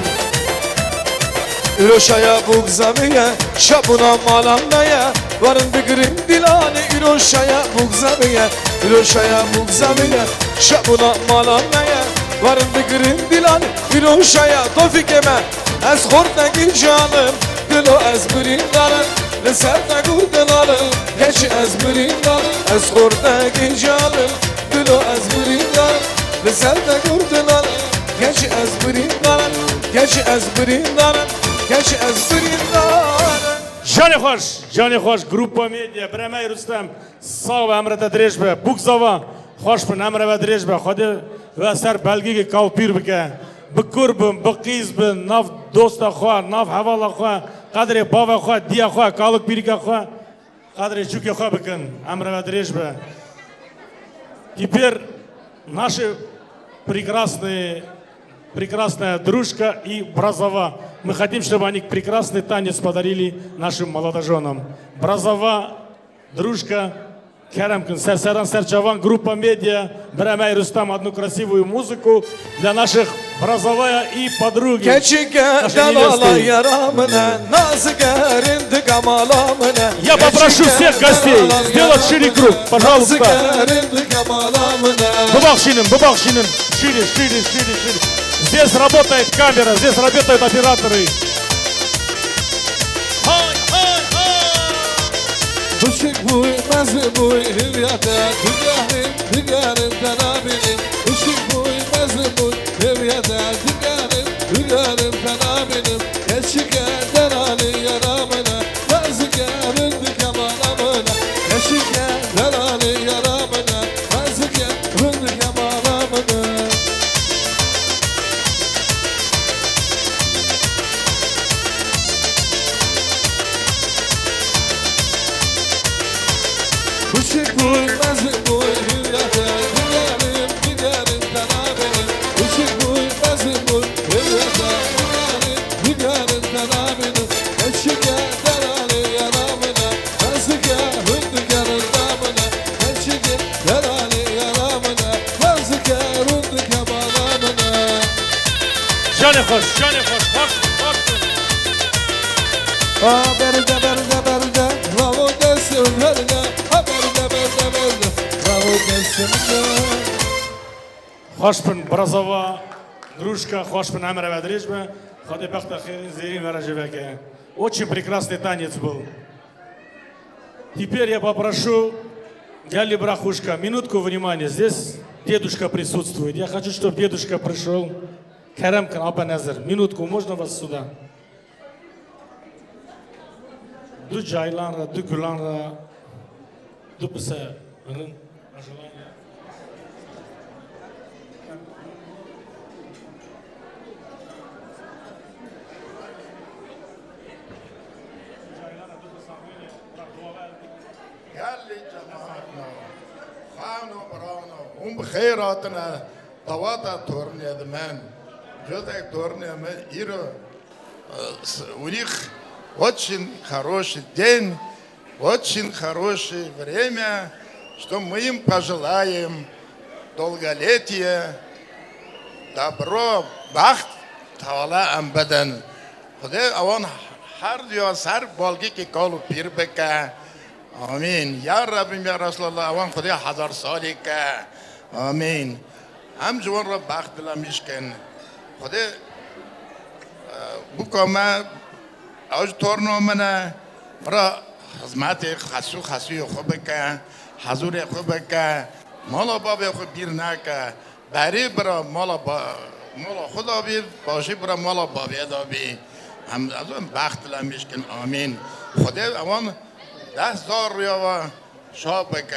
Üroşaya bugzamiye şabuna malamnaya Varın bigirin dilani Üroşaya bugzamiye Üroşaya bugzamiye şabuna malamnaya Varın bigirin dilani Üroşaya tofikeme Ez khordagi canım Dilo ez birindarım Liserte gurdanarım Geç ez birindarım Ez khordagi canım Dilo ez birindarım Liserte gurdanarım Geç ez birindarım Geç ez birindarım Geç ez birindarım Cani hoş, Grupa Media. Bremey Rüstem. Sağ ve emrete direjbe. Bugzava. Hoş bin emre ve direjbe. Hadi ve ser belgi ki kalpir bike. Bikurbim, bikizbin, nav dosta khoa, nav havala khoa, kadri bava khoa, diya khoa, kalık birike khoa, kadri чуки khoa bikin. Emre ve direjbe. Теперь наши прекрасная дружка и Бразова. Мы хотим, чтобы они прекрасный танец подарили нашим молодоженам. Бразова, дружка, Керемкин, Серсеран, Серчаван, Группа Медиа, Бремей Рустам, одну красивую музыку для наших Бразовая и подруги. Я попрошу всех гостей сделать шире круг, пожалуйста. Бабахшиным, шире. Здесь работает камера, здесь работают операторы. Uşuk buy, mezli buy, hüvyata, hügarim kanabini. Uşuk buy, mezli buy, hüvyata, hügarim kanabini. Geçike derali yaramına, mazike rındı kamalamına. Geçike derali yaramına, mazike rındı kamalamına. جان خوش خوش برده برده برده راو دستم برده برده برده برده راو دستم خوش بن برزاوا дружка, خوش бен Амра Ведрижба, ходи бахта зерин Ворожевеке. Очень прекрасный танец был. Теперь я попрошу Галя Брахушка, минутку внимания. Здесь дедушка присутствует. Я хочу, чтобы дедушка пришел. Карам Канапанезер. Минутку, можно вас сюда? Ду Джайланра, ду Гуланра, ду Пса. قال لي جماعتنا خانوا برانا هم بخيراتنا طواطا تورنيا دمان جودك تورنيا ما إيرو وريخ очень хороший день, очень хорошее время, что мы им пожелаем долголетия, добро, бахт, тала амбадан. Худай аван хар дио сар болги ки колу пир бека. آمین یا رب یا رسول الله اوان خدا 1000 سالی که آمین هم جوان را بخت دلم میشکن خدا بکامه اوج تورنو منه مرا خدمت خسوی خوب که حضور خوب که مالا باب خوب بیر نکه بری برا مالا خدا بیر باشی برا مالا بابی دابی هم از اون بخت دلم میشکن آمین خدا اوان 10,000 ریا شاب بکه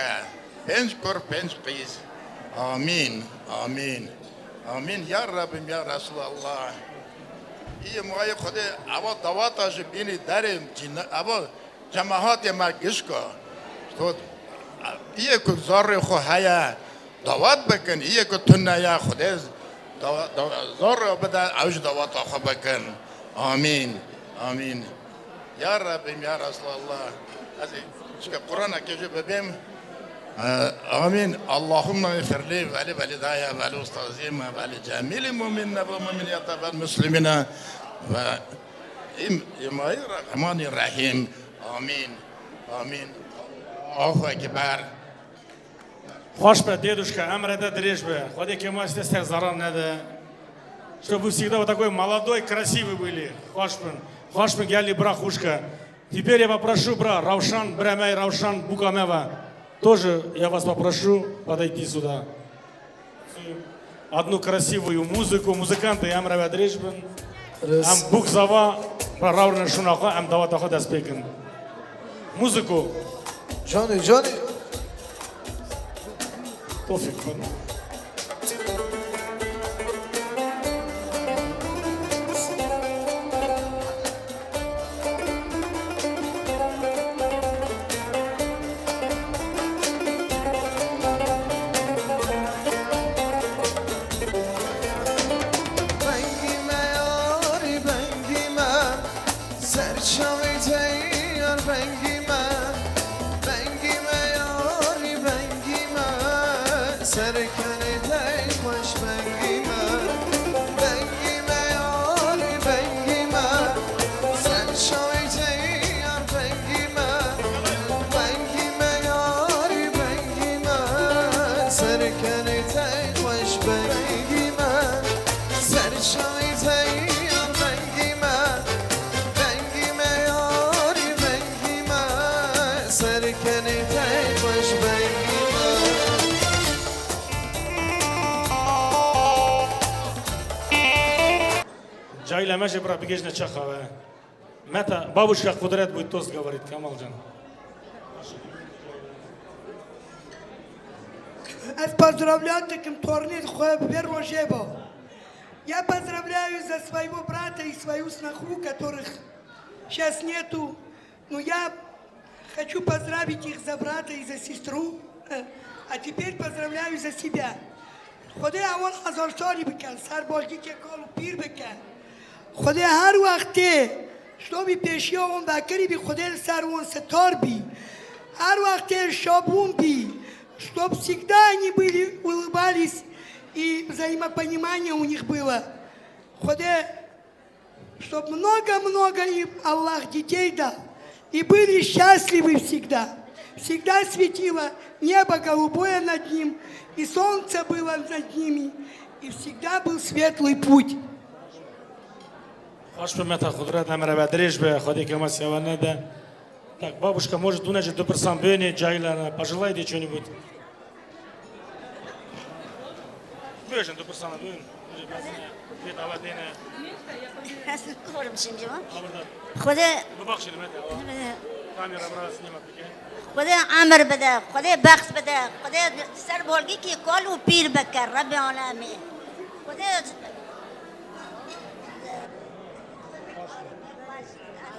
5 کر 5 قیز آمین آمین آمین یا رب یا رسول الله این موقع خود اول دواتاش بینی داریم اول جماعات ما گشکا تو این که زار خو هیا دوات بکن این که تنه یا خود زار بده اوج دوات خو بکن آمین آمین یا رب یا رسول الله از که قرآن که ببیم آمین اللهم اغفر لي ولوالدي ولأستاذهم ولجميع المؤمنين والمؤمنات والمسلمين و الرحمن الرحیم آمین آمین الله اکبر Хош бы, дедушка, Амрада Дрежба, ходи к ему здесь заран надо, чтобы вы всегда вот такой молодой, красивый были. Хош бы, Галя Брахушка. Теперь я попрошу, Раушан, Брамай, Раушан, Букамева, тоже я вас попрошу подойти сюда. Одну красивую музыку, музыканты Амра Ведрежбен, Ам Букзава, Раурна Шунаха, Ам Даватаха Даспекен. Музыку. Johnny Тофик. Джайла Мэши пробегешь на Чахова. Мета, бабушка Кудрет будет тост говорить, Камалджан. Аз поздравляю таким турнир Хойбер Рожево. Я поздравляю за своего брата и свою сноху, которых сейчас нету. Но я хочу поздравить их за брата и за сестру. А теперь поздравляю за себя. خدا اول 1000 سالی بکن سر بالگی که کالو پیر بکن خدا هر وقته شلومی پیشی اون بکری بی خدا سر اون ستار بی هر وقته шабун бі чтоб всегда они были улыбались и взаимопонимание у них было Ходе, чтоб много-много им Аллах детей дал. И были счастливы всегда. Всегда светило небо голубое над ним, и солнце было над ними, и всегда был светлый путь. Хош примета худрат намера бадриш бе ходи кема севане да. Так, бабушка, может, унажи дуперсан бёне джайлана, пожелайте что-нибудь. Бёжен дуперсана бён. Korum şimdi mi? Kuda. Kuda amr bede, kuda baxt bede, kuda ser bolgi ki kol u pir bekar Rabbi alamin. Kuda.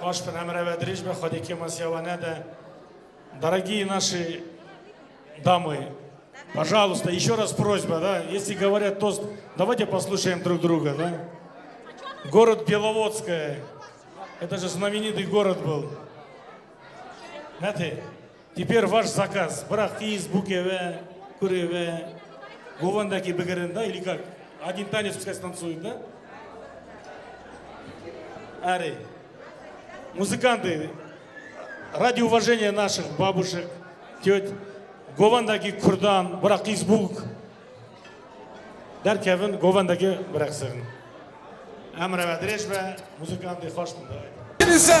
Хош примета бадриш бе ходи кема севане да. Дорогие наши дамы, пожалуйста, еще раз просьба, да, если говорят тост, давайте послушаем друг друга, да. Город Беловодская, это же знаменитый город был. Знаете, теперь ваш заказ, брах из букеве, куреве, гувандаки бегерен, да, или как? Один танец пускай станцует, да? Ари, музыканты, ради уважения наших бабушек, теть, Govandagi Kurdan, bırak izbuk. Der Kevin, Govandagi bıraksın. Emre ve Direşbe, müzikandı hoş bulduk. Dilise,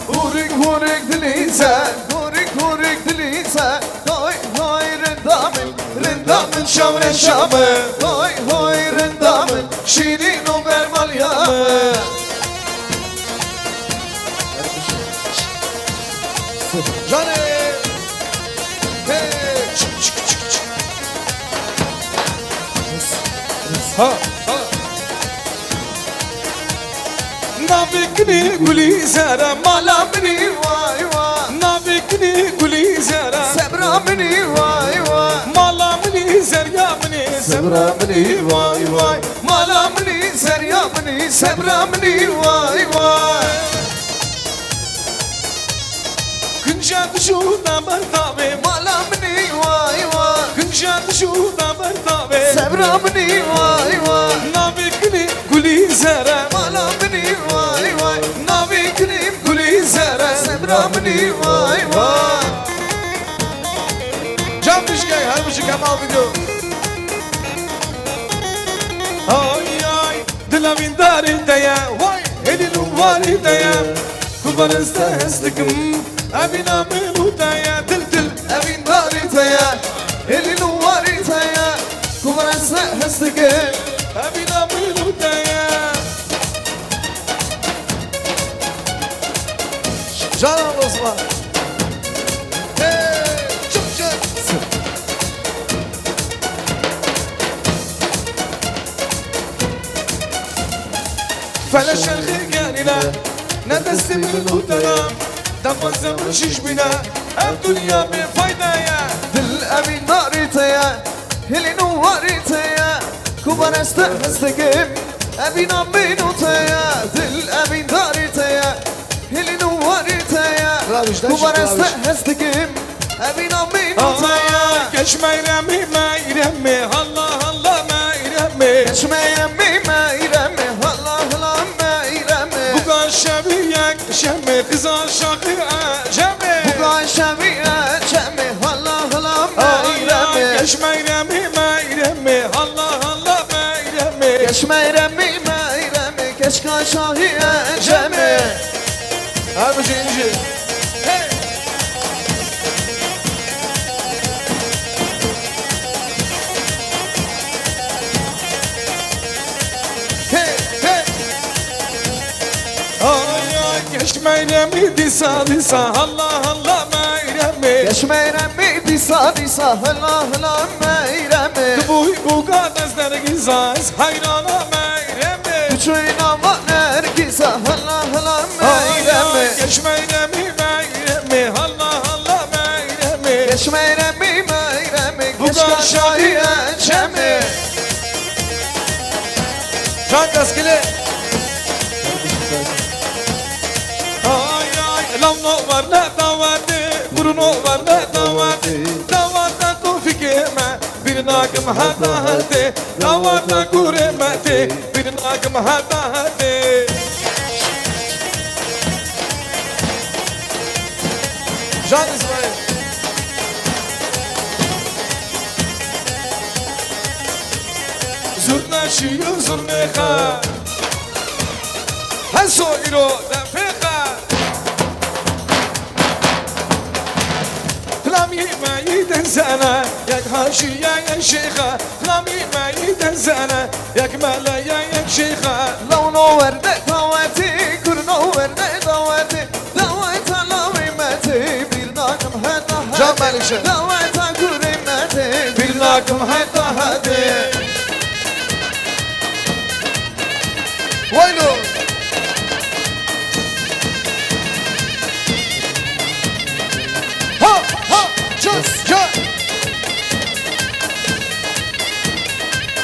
hurik hurik dilise, hurik hurik dilise, hoy hoy rendamin şamre şamı, hoy hoy rendamin şirin o bermal yamı. Canım. Ha, ha. Navikni guli zara malamni vay vay. Navikni guli zara sebramni vay vay. Malamni zeryamni sebramni vay vay. Malamni zeryamni sebramni vay vay. Kınjat şu damardabe malamni vay vay. Kınjat şu damardabe sebramni vay vay. Navikni guli zara malamni vay vay. Navikni guli zara sebramni vay vay. Can Bişkek her bir şey Kemal video. Ay ay dilamin darinde ya vay elin varinde ya. Kurban istestim Abina melutaya dil dil abin daritaya elin varitaya kumarasa hastike abina melutaya Can Osman hey çok çok فلا شرخي قالنا ندست بالقدام دفزم شش بنا الدنيا بفايدايا دل أبي ناريتايا هلي نواريتايا كبر استهستقم أبي نامي نوتايا دل أبي ناريتايا هلي نواريتايا كبر استهستقم أبي نامي نوتايا كش ما يرمي ما يرمي الله الله ما يرمي كش ما يرمي ما يرمي الله الله ما يرمي بقى شبيك شمي خزان شاقي جمي بقى شبيك شمي الله الله ما يرمي كش ما يرمي ما يرمي الله الله ما يرمي كش ما يرمي ما يرمي كش كان شاقي جمي هذا جنجي Keş meyremi disa disa Allah Allah meyremi Keş meyremi disa disa Allah Allah meyremi Bu kadar gizays hayrana meyremi Küçüğün ama nergisa Allah Allah meyremi Keş meyremi meyremi Allah Allah meyremi Keş meyremi meyremi Bu kadar şahiye çemi Can Kaskili Lamno var ne davadi, burno var ne davadi. Davada tu fikirme, bir nakım hata hadi. Davada kuremeti, برناكم هدا هدي جان اسماعيل زرنا شيو زرنيخا هسو إيرو دفيخا كلامي ما يدنسانا ياك هاشيا يا شيخة كلامي ما يدنسانا ياك مالا يا شيخة لو نورنا دواتي كل نورنا دواتي دواتي لويمتي بيرناكم هدا هدي دواتي كريمتي بيرناكم هدا هدي وينو ها ها جس جا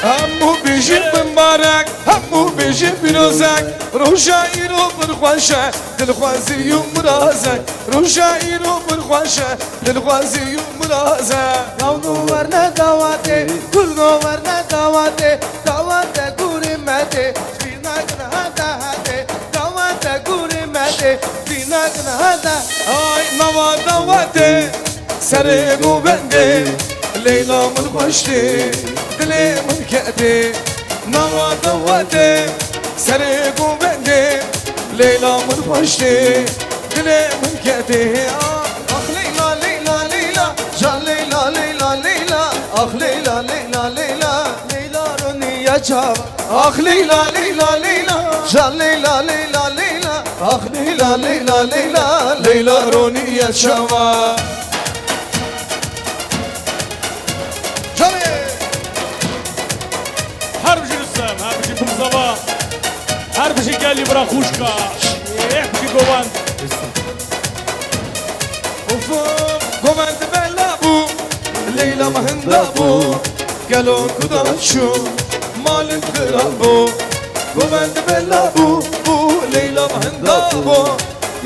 همو بيجي بمبارك همو بيجي بروزك روشايرو برخواشة دلخوازي ومرازك روشايرو برخواشة دلخوازي ومرازك لو نورنا دواتي كل نورنا دواتي دواتي كوري ماتي فيناكنا هدا هدي دواتي كوري ماتي فيناكنا هدا اي نوا دواتي سرقو بندي ليلى من خوشتي دلي من كأتي نوا دواتي سرقو بندي ليلى من خوشتي دلي من كأتي اخ ليلى ليلى ليلى جان ليلى ليلى ليلى اخ ليلى ليلى ليلى ليلى روني يا جاب اخ ليلى ليلى ليلى جان ليلى ليلى ليلى اخ ليلى ليلى ليلى ليلى روني يا شباب هر بشي رسام هر بشي بمزبا هر بشي قال لي برا خوشكا ايه بشي قوان قومنت بلابو ليلى ما هندابو قالوا كداشو مال انخرابو قومنت بلابو ليلى ما هندابو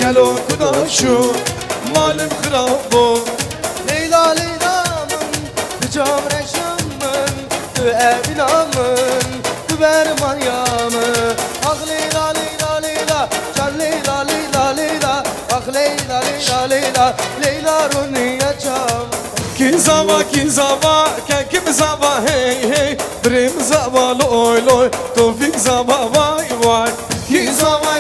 قالوا كداشو مال انخرابو ليلى ليلى من تجام رشمن تقابل من تبرمان يامن اخ ليلى ليلى ليلى جان ليلى ليلى ليلى اخ ليلى ليلى ليلى ليلى روني يا جام كي زوا كم زوا هي هي بريم زوا لوي لوي توفيق زوا واي واي كي زوا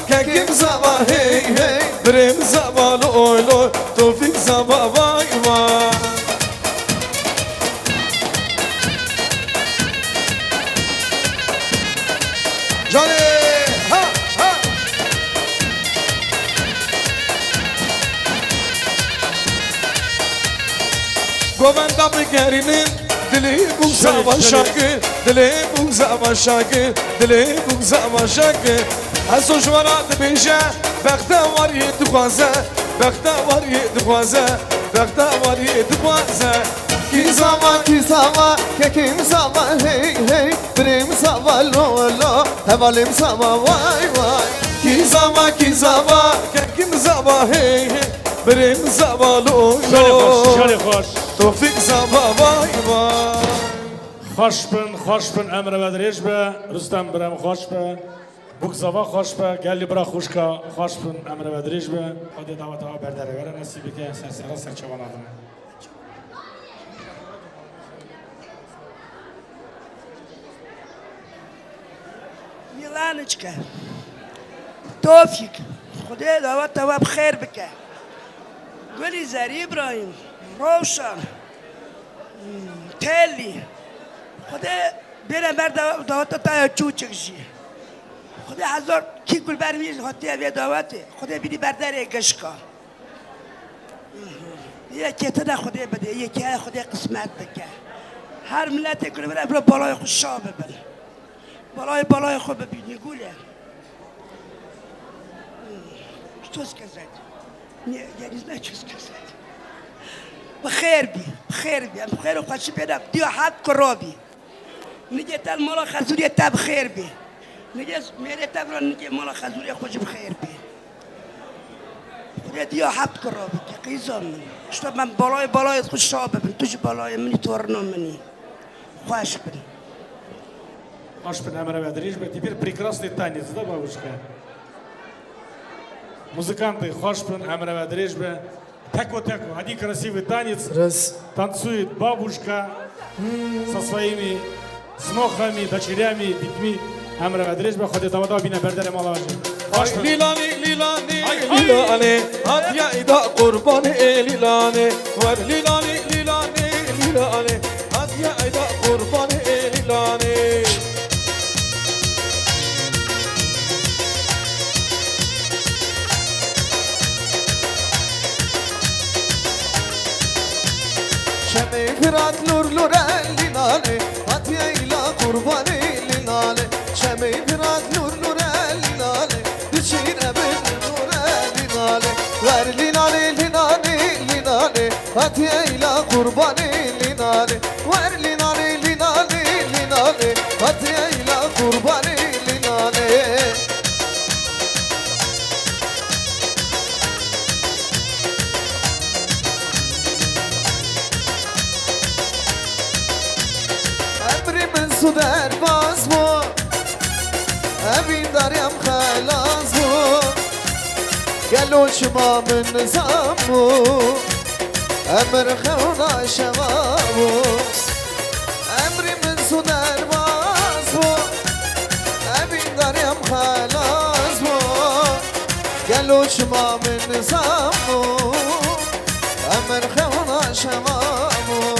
كم زوا هي هي بريم زوا لوي لوي توفيق زوا واي واي جاني ها ها قومندا بگرینین دلی بوزا باشاکه دلی بوزا باشاکه دلی بوزا باشاکه از جوارات بیشه بختواری دخوازه بختواری دخوازه بختواری دخوازه کی زما که کیم زما هی هی بریم زما لو لو حوالیم زما وای وای کی زما که کیم زما هی هی بریم زما لو لو شالي خوش توفیق زما وای وای خوش بن امر بدریش به رستم برم خوش به بوک زوا خوش به گلی برا خوشکا خوش بن امر بدریش به خود دعوت ها برداره بره نصیبی که سر چوان آدم ميلانочка توفيق خدای دعوت تو بخیر بکه گلی زری ابراهیم روشن تلی خدای بیره بر دعوت تا چوچکشی خدای هزار کی گل برمیز هاتی اوی دعوته خدای بیری برداره گشکا یکی تا خدای بده یکی خدای قسمت بکه هر ملت گل بره برای بالای خوش شاه ببره بالای خود ببینی گوله что сказать? Я не знаю, что сказать. بخير بخير وخش بينا ديو حد كروبي نجي تال مولا خزوري تا بخير بي نجي ميري تابرا نجي مولا خزوري خوش بخير بي ديو حد كروبي قيزون شو من بالاي خوش شاب ببن توش بالاي مني تورنو مني خوش بن Ашпин Амара Дрижба. Теперь прекрасный танец, да, бабушка? Музыканты Хошпин Амара Дрижба. Тако, один красивый танец. Раз. Танцует бабушка со своими снохами, дочерями, детьми. Амара Дрижба ходит авада бина бердere малajı. Lilani lilani lilani At ya ida kurban lilani Var lilani lilani lilani At ya ida kurban lilani Şemi firat nur nur lilani At ya ila kurban lilani Şemi firat nur nur lilani Dişine bir nur lilani Ver lilani lilani lilani At ya ila kurban lilani Ver lilani lilani lilani At ya ila kurban lilani Emrimin su derbaz mı? Evin deryam xelas mı? Gel uçma min nizam mı? Emr xevna şeva mı? Emrimin su derbaz mı? Evin deryam xelas mı? Gel uçma min nizam mı? Emr xevna şeva mı?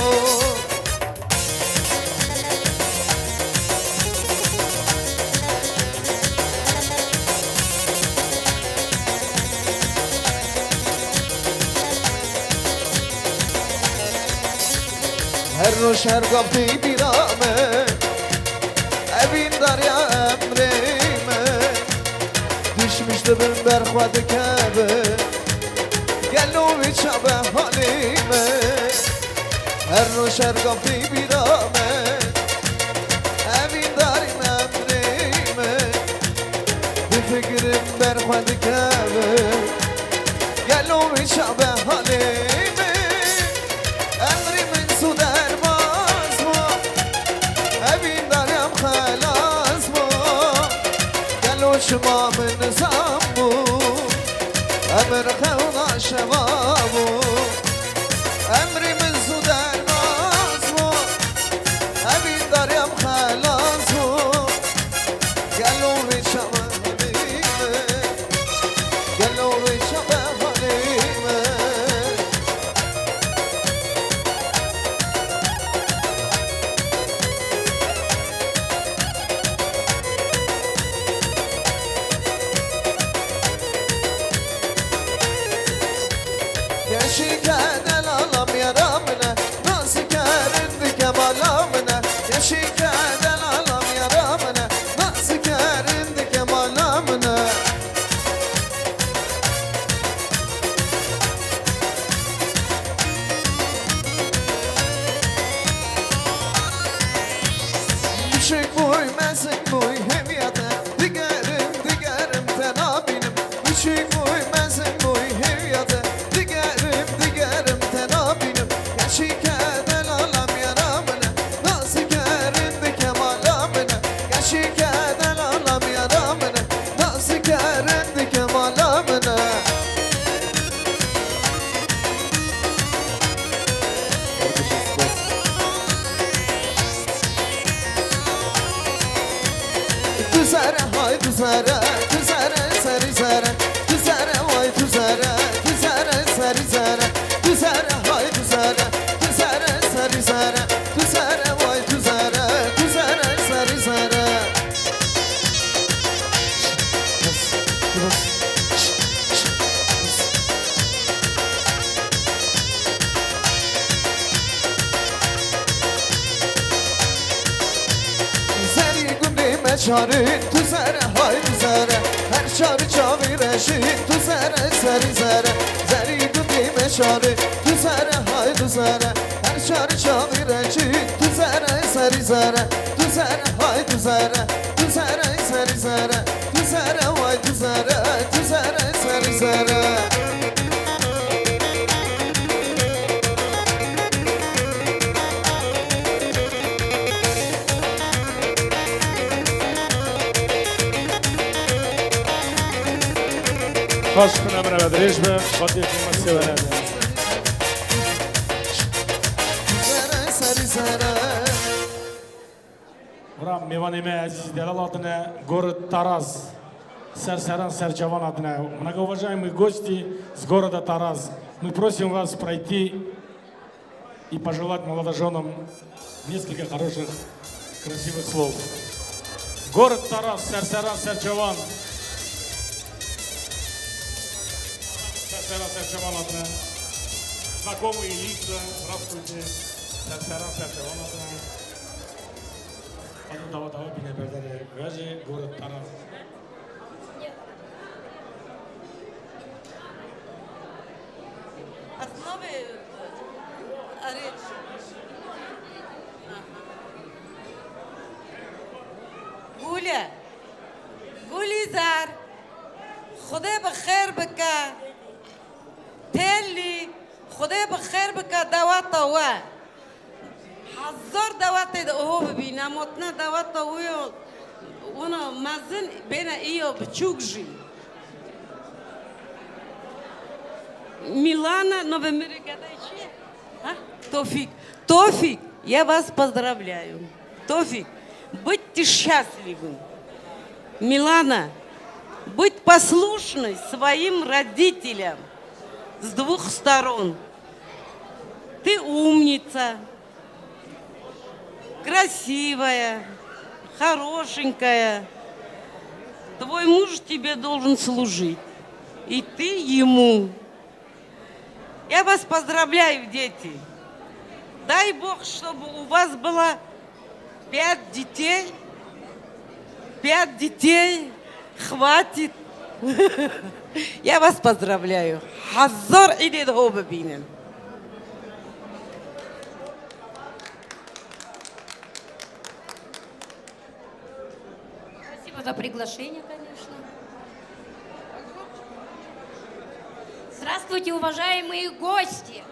Her roş her kapı birame Evin darya emrime Düşmüştü bin berxwadı kebe Gel o içabe halime Her roş her kapı birame Evin darim emrime Bir fikrim berxwadı kebe Gel o içabe halime Emrimin su derbaz mı? Evin darım xelas mı? Gel uçma min nizam mı? Emr xevna şeva mı? Emrimin su derbaz mı? Evin darım xelas mı? Gel uçma halime Gel uçma halime Yaşiken el alam yaramına Nasıl kerindi kemalamına Yaşiken el alam yaramına Nasıl kerindi kemalamına Düşük boy mezik boy heviyata Digerim tenabinim Düşük boy mezik boy heviyata Digerim tenabinim Yaşiken el alam yaramına Nasıl kerindi kemalamına Yaşiken el alam yaramına Nasıl kerindi kemalamına Tüzere hay tüzere Tüzere seri zere Tüzere vay tüzere Tüzere seri zere Tüzere hay tüzere Tüzere seri zere Tüzere vay tüzere Tüzere seri zere Zeri gündü meçarı Tüzere hay tüzere Her çarı çavireşi Tüzere seri zere Zeri gündü meçarı Tüzere hay tüzere Her çarı çavireşi Tüzere seri zere Tüzere hay tüzere Tüzere seri zere Tüzere vay tüzere Tüzere seri zere Hoş bulduk Mehmet Rejbe. Fatih Kıyması verelim. Buram Миванime Азиз Делал адına, город Тараз, Сарсаран Сарчаван адına. Многоуважаемые гости с города Тараз, мы просим вас пройти и пожелать молодоженам несколько хороших, красивых слов. Город Тараз, Сарсаран Сарчаван. Сарсаран Сарчаван адına. Знакомые лица, здравствуйте. Сарсаран Сарчаван адına. Давай, бина бердали. Гажи, город Тараз. Основы речь. Гуля, Гулизар, خدا بخیر بکه تلی خدا بخیر بکه دوات و هزار دوات او ببینم متنا دوات و اونا مزن بین ایو بچوکجی Милана, Новомир, Тофик. Тофик, я вас поздравляю. Тофик, будьте счастливы. Милана, будь послушной своим родителям с двух сторон. Ты умница, красивая, хорошенькая. Твой муж тебе должен служить, и ты ему. Я вас поздравляю, дети. Дай Бог, чтобы у вас было 5 детей. 5 детей. Хватит. Я вас поздравляю. Хазар идет гобабинен. Спасибо за приглашение, конечно. Здравствуйте, уважаемые гости,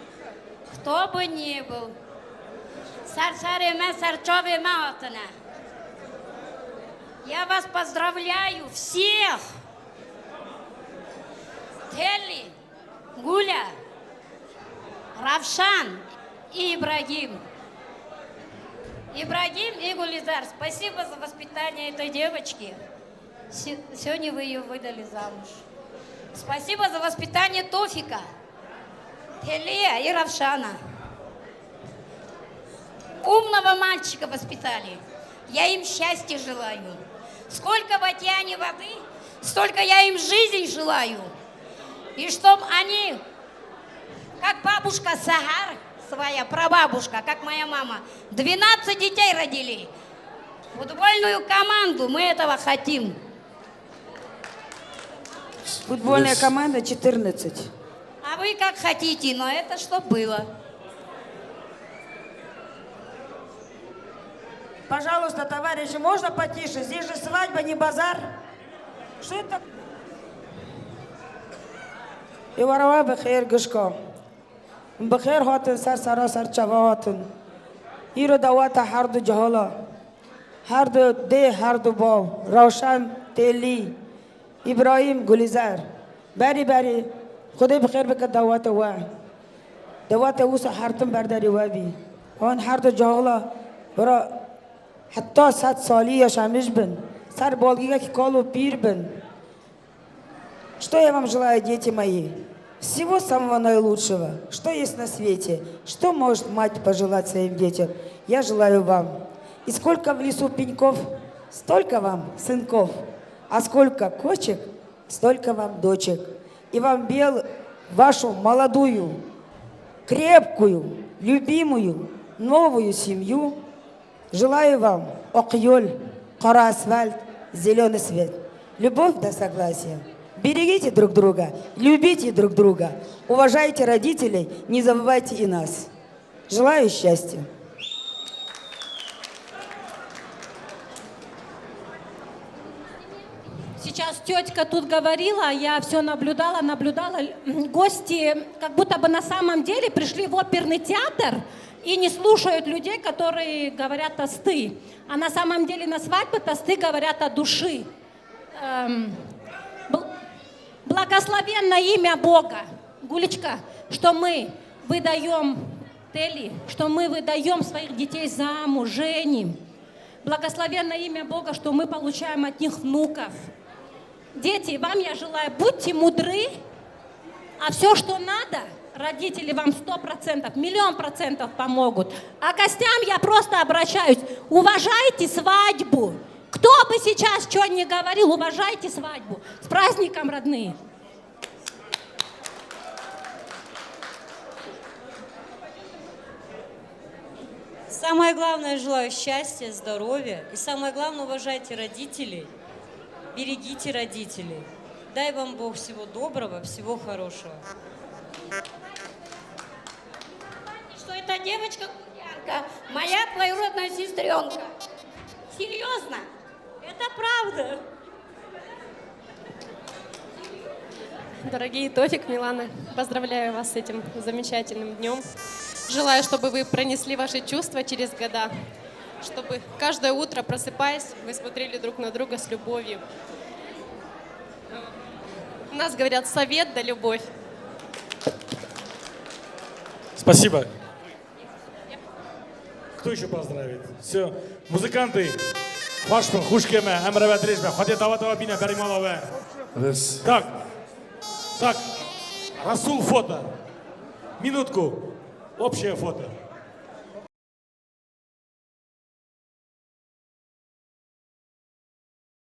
кто бы ни был. Я вас поздравляю всех. Телли, Гуля, Равшан и Ибрагим. Ибрагим и Гулизар, спасибо за воспитание этой девочки. Сегодня вы ее выдали замуж. Спасибо за воспитание Тофика, Телия и Равшана. Умного мальчика воспитали. Я им счастья желаю. Сколько в океане воды, столько я им жизни желаю. И чтоб они, как бабушка Сагар, своя прабабушка, как моя мама, 12 детей родили. Футбольную команду мы этого хотим. Футбольная команда 14. А вы как хотите, но это что было. Пожалуйста, товарищи, можно потише? Здесь же свадьба, не базар. Что это? Иварова бахер гышко. Бахер хатын сар сара сар чава хатын. Иро давата харду джахала. Харду де харду бав. Равшан Тели. ابراهیم گلیزر بری بری خدای بخیر بکن دوات اوس حرتم برداری و بی آن حرت جاهلا برا حتی 100 سالی یا شمش بن сар болгига ки колу пир бен. Что я вам желаю, дети мои? Всего самого наилучшего. Что есть на свете? Что может мать пожелать своим детям? Я желаю вам. И сколько в лесу пеньков, столько вам сынков. А сколько кочек, столько вам дочек. И вам вашу молодую, крепкую, любимую, новую семью. Желаю вам окьёль, кара асфальт, зеленый свет. Любовь до согласия. Берегите друг друга, любите друг друга. Уважайте родителей, не забывайте и нас. Желаю счастья. Сейчас тетка тут говорила, я все наблюдала. Гости как будто бы на самом деле пришли в оперный театр и не слушают людей, которые говорят тосты. А на самом деле на свадьбе тосты говорят от души. Благословенное имя Бога, Гулечка, что мы выдаем Тели, что мы выдаем своих детей замуж, женим. Благословенное имя Бога, что мы получаем от них внуков. Дети, вам я желаю, будьте мудры, а все, что надо, родители вам 100%, 1000000% помогут. А гостям я просто обращаюсь, уважайте свадьбу. Кто бы сейчас что ни говорил, уважайте свадьбу. С праздником, родные! Самое главное, желаю счастья, здоровья. И самое главное, уважайте родителей, берегите родителей. Дай вам Бог всего доброго, всего хорошего. Что эта девочка гулянка, моя двоюродная сестренка. Серьезно? Это правда. Дорогие Тофик, Милана, поздравляю вас с этим замечательным днем. Желаю, чтобы вы пронесли ваши чувства через года, чтобы каждое утро, просыпаясь, вы смотрели друг на друга с любовью. У нас говорят, совет да любовь. Спасибо. Кто еще поздравит? Все. Музыканты. Хошпин, хушкеме, эмреве дрежбе, ходи таватава бина, берималове. Так, Расул фото. Минутку. Общее фото.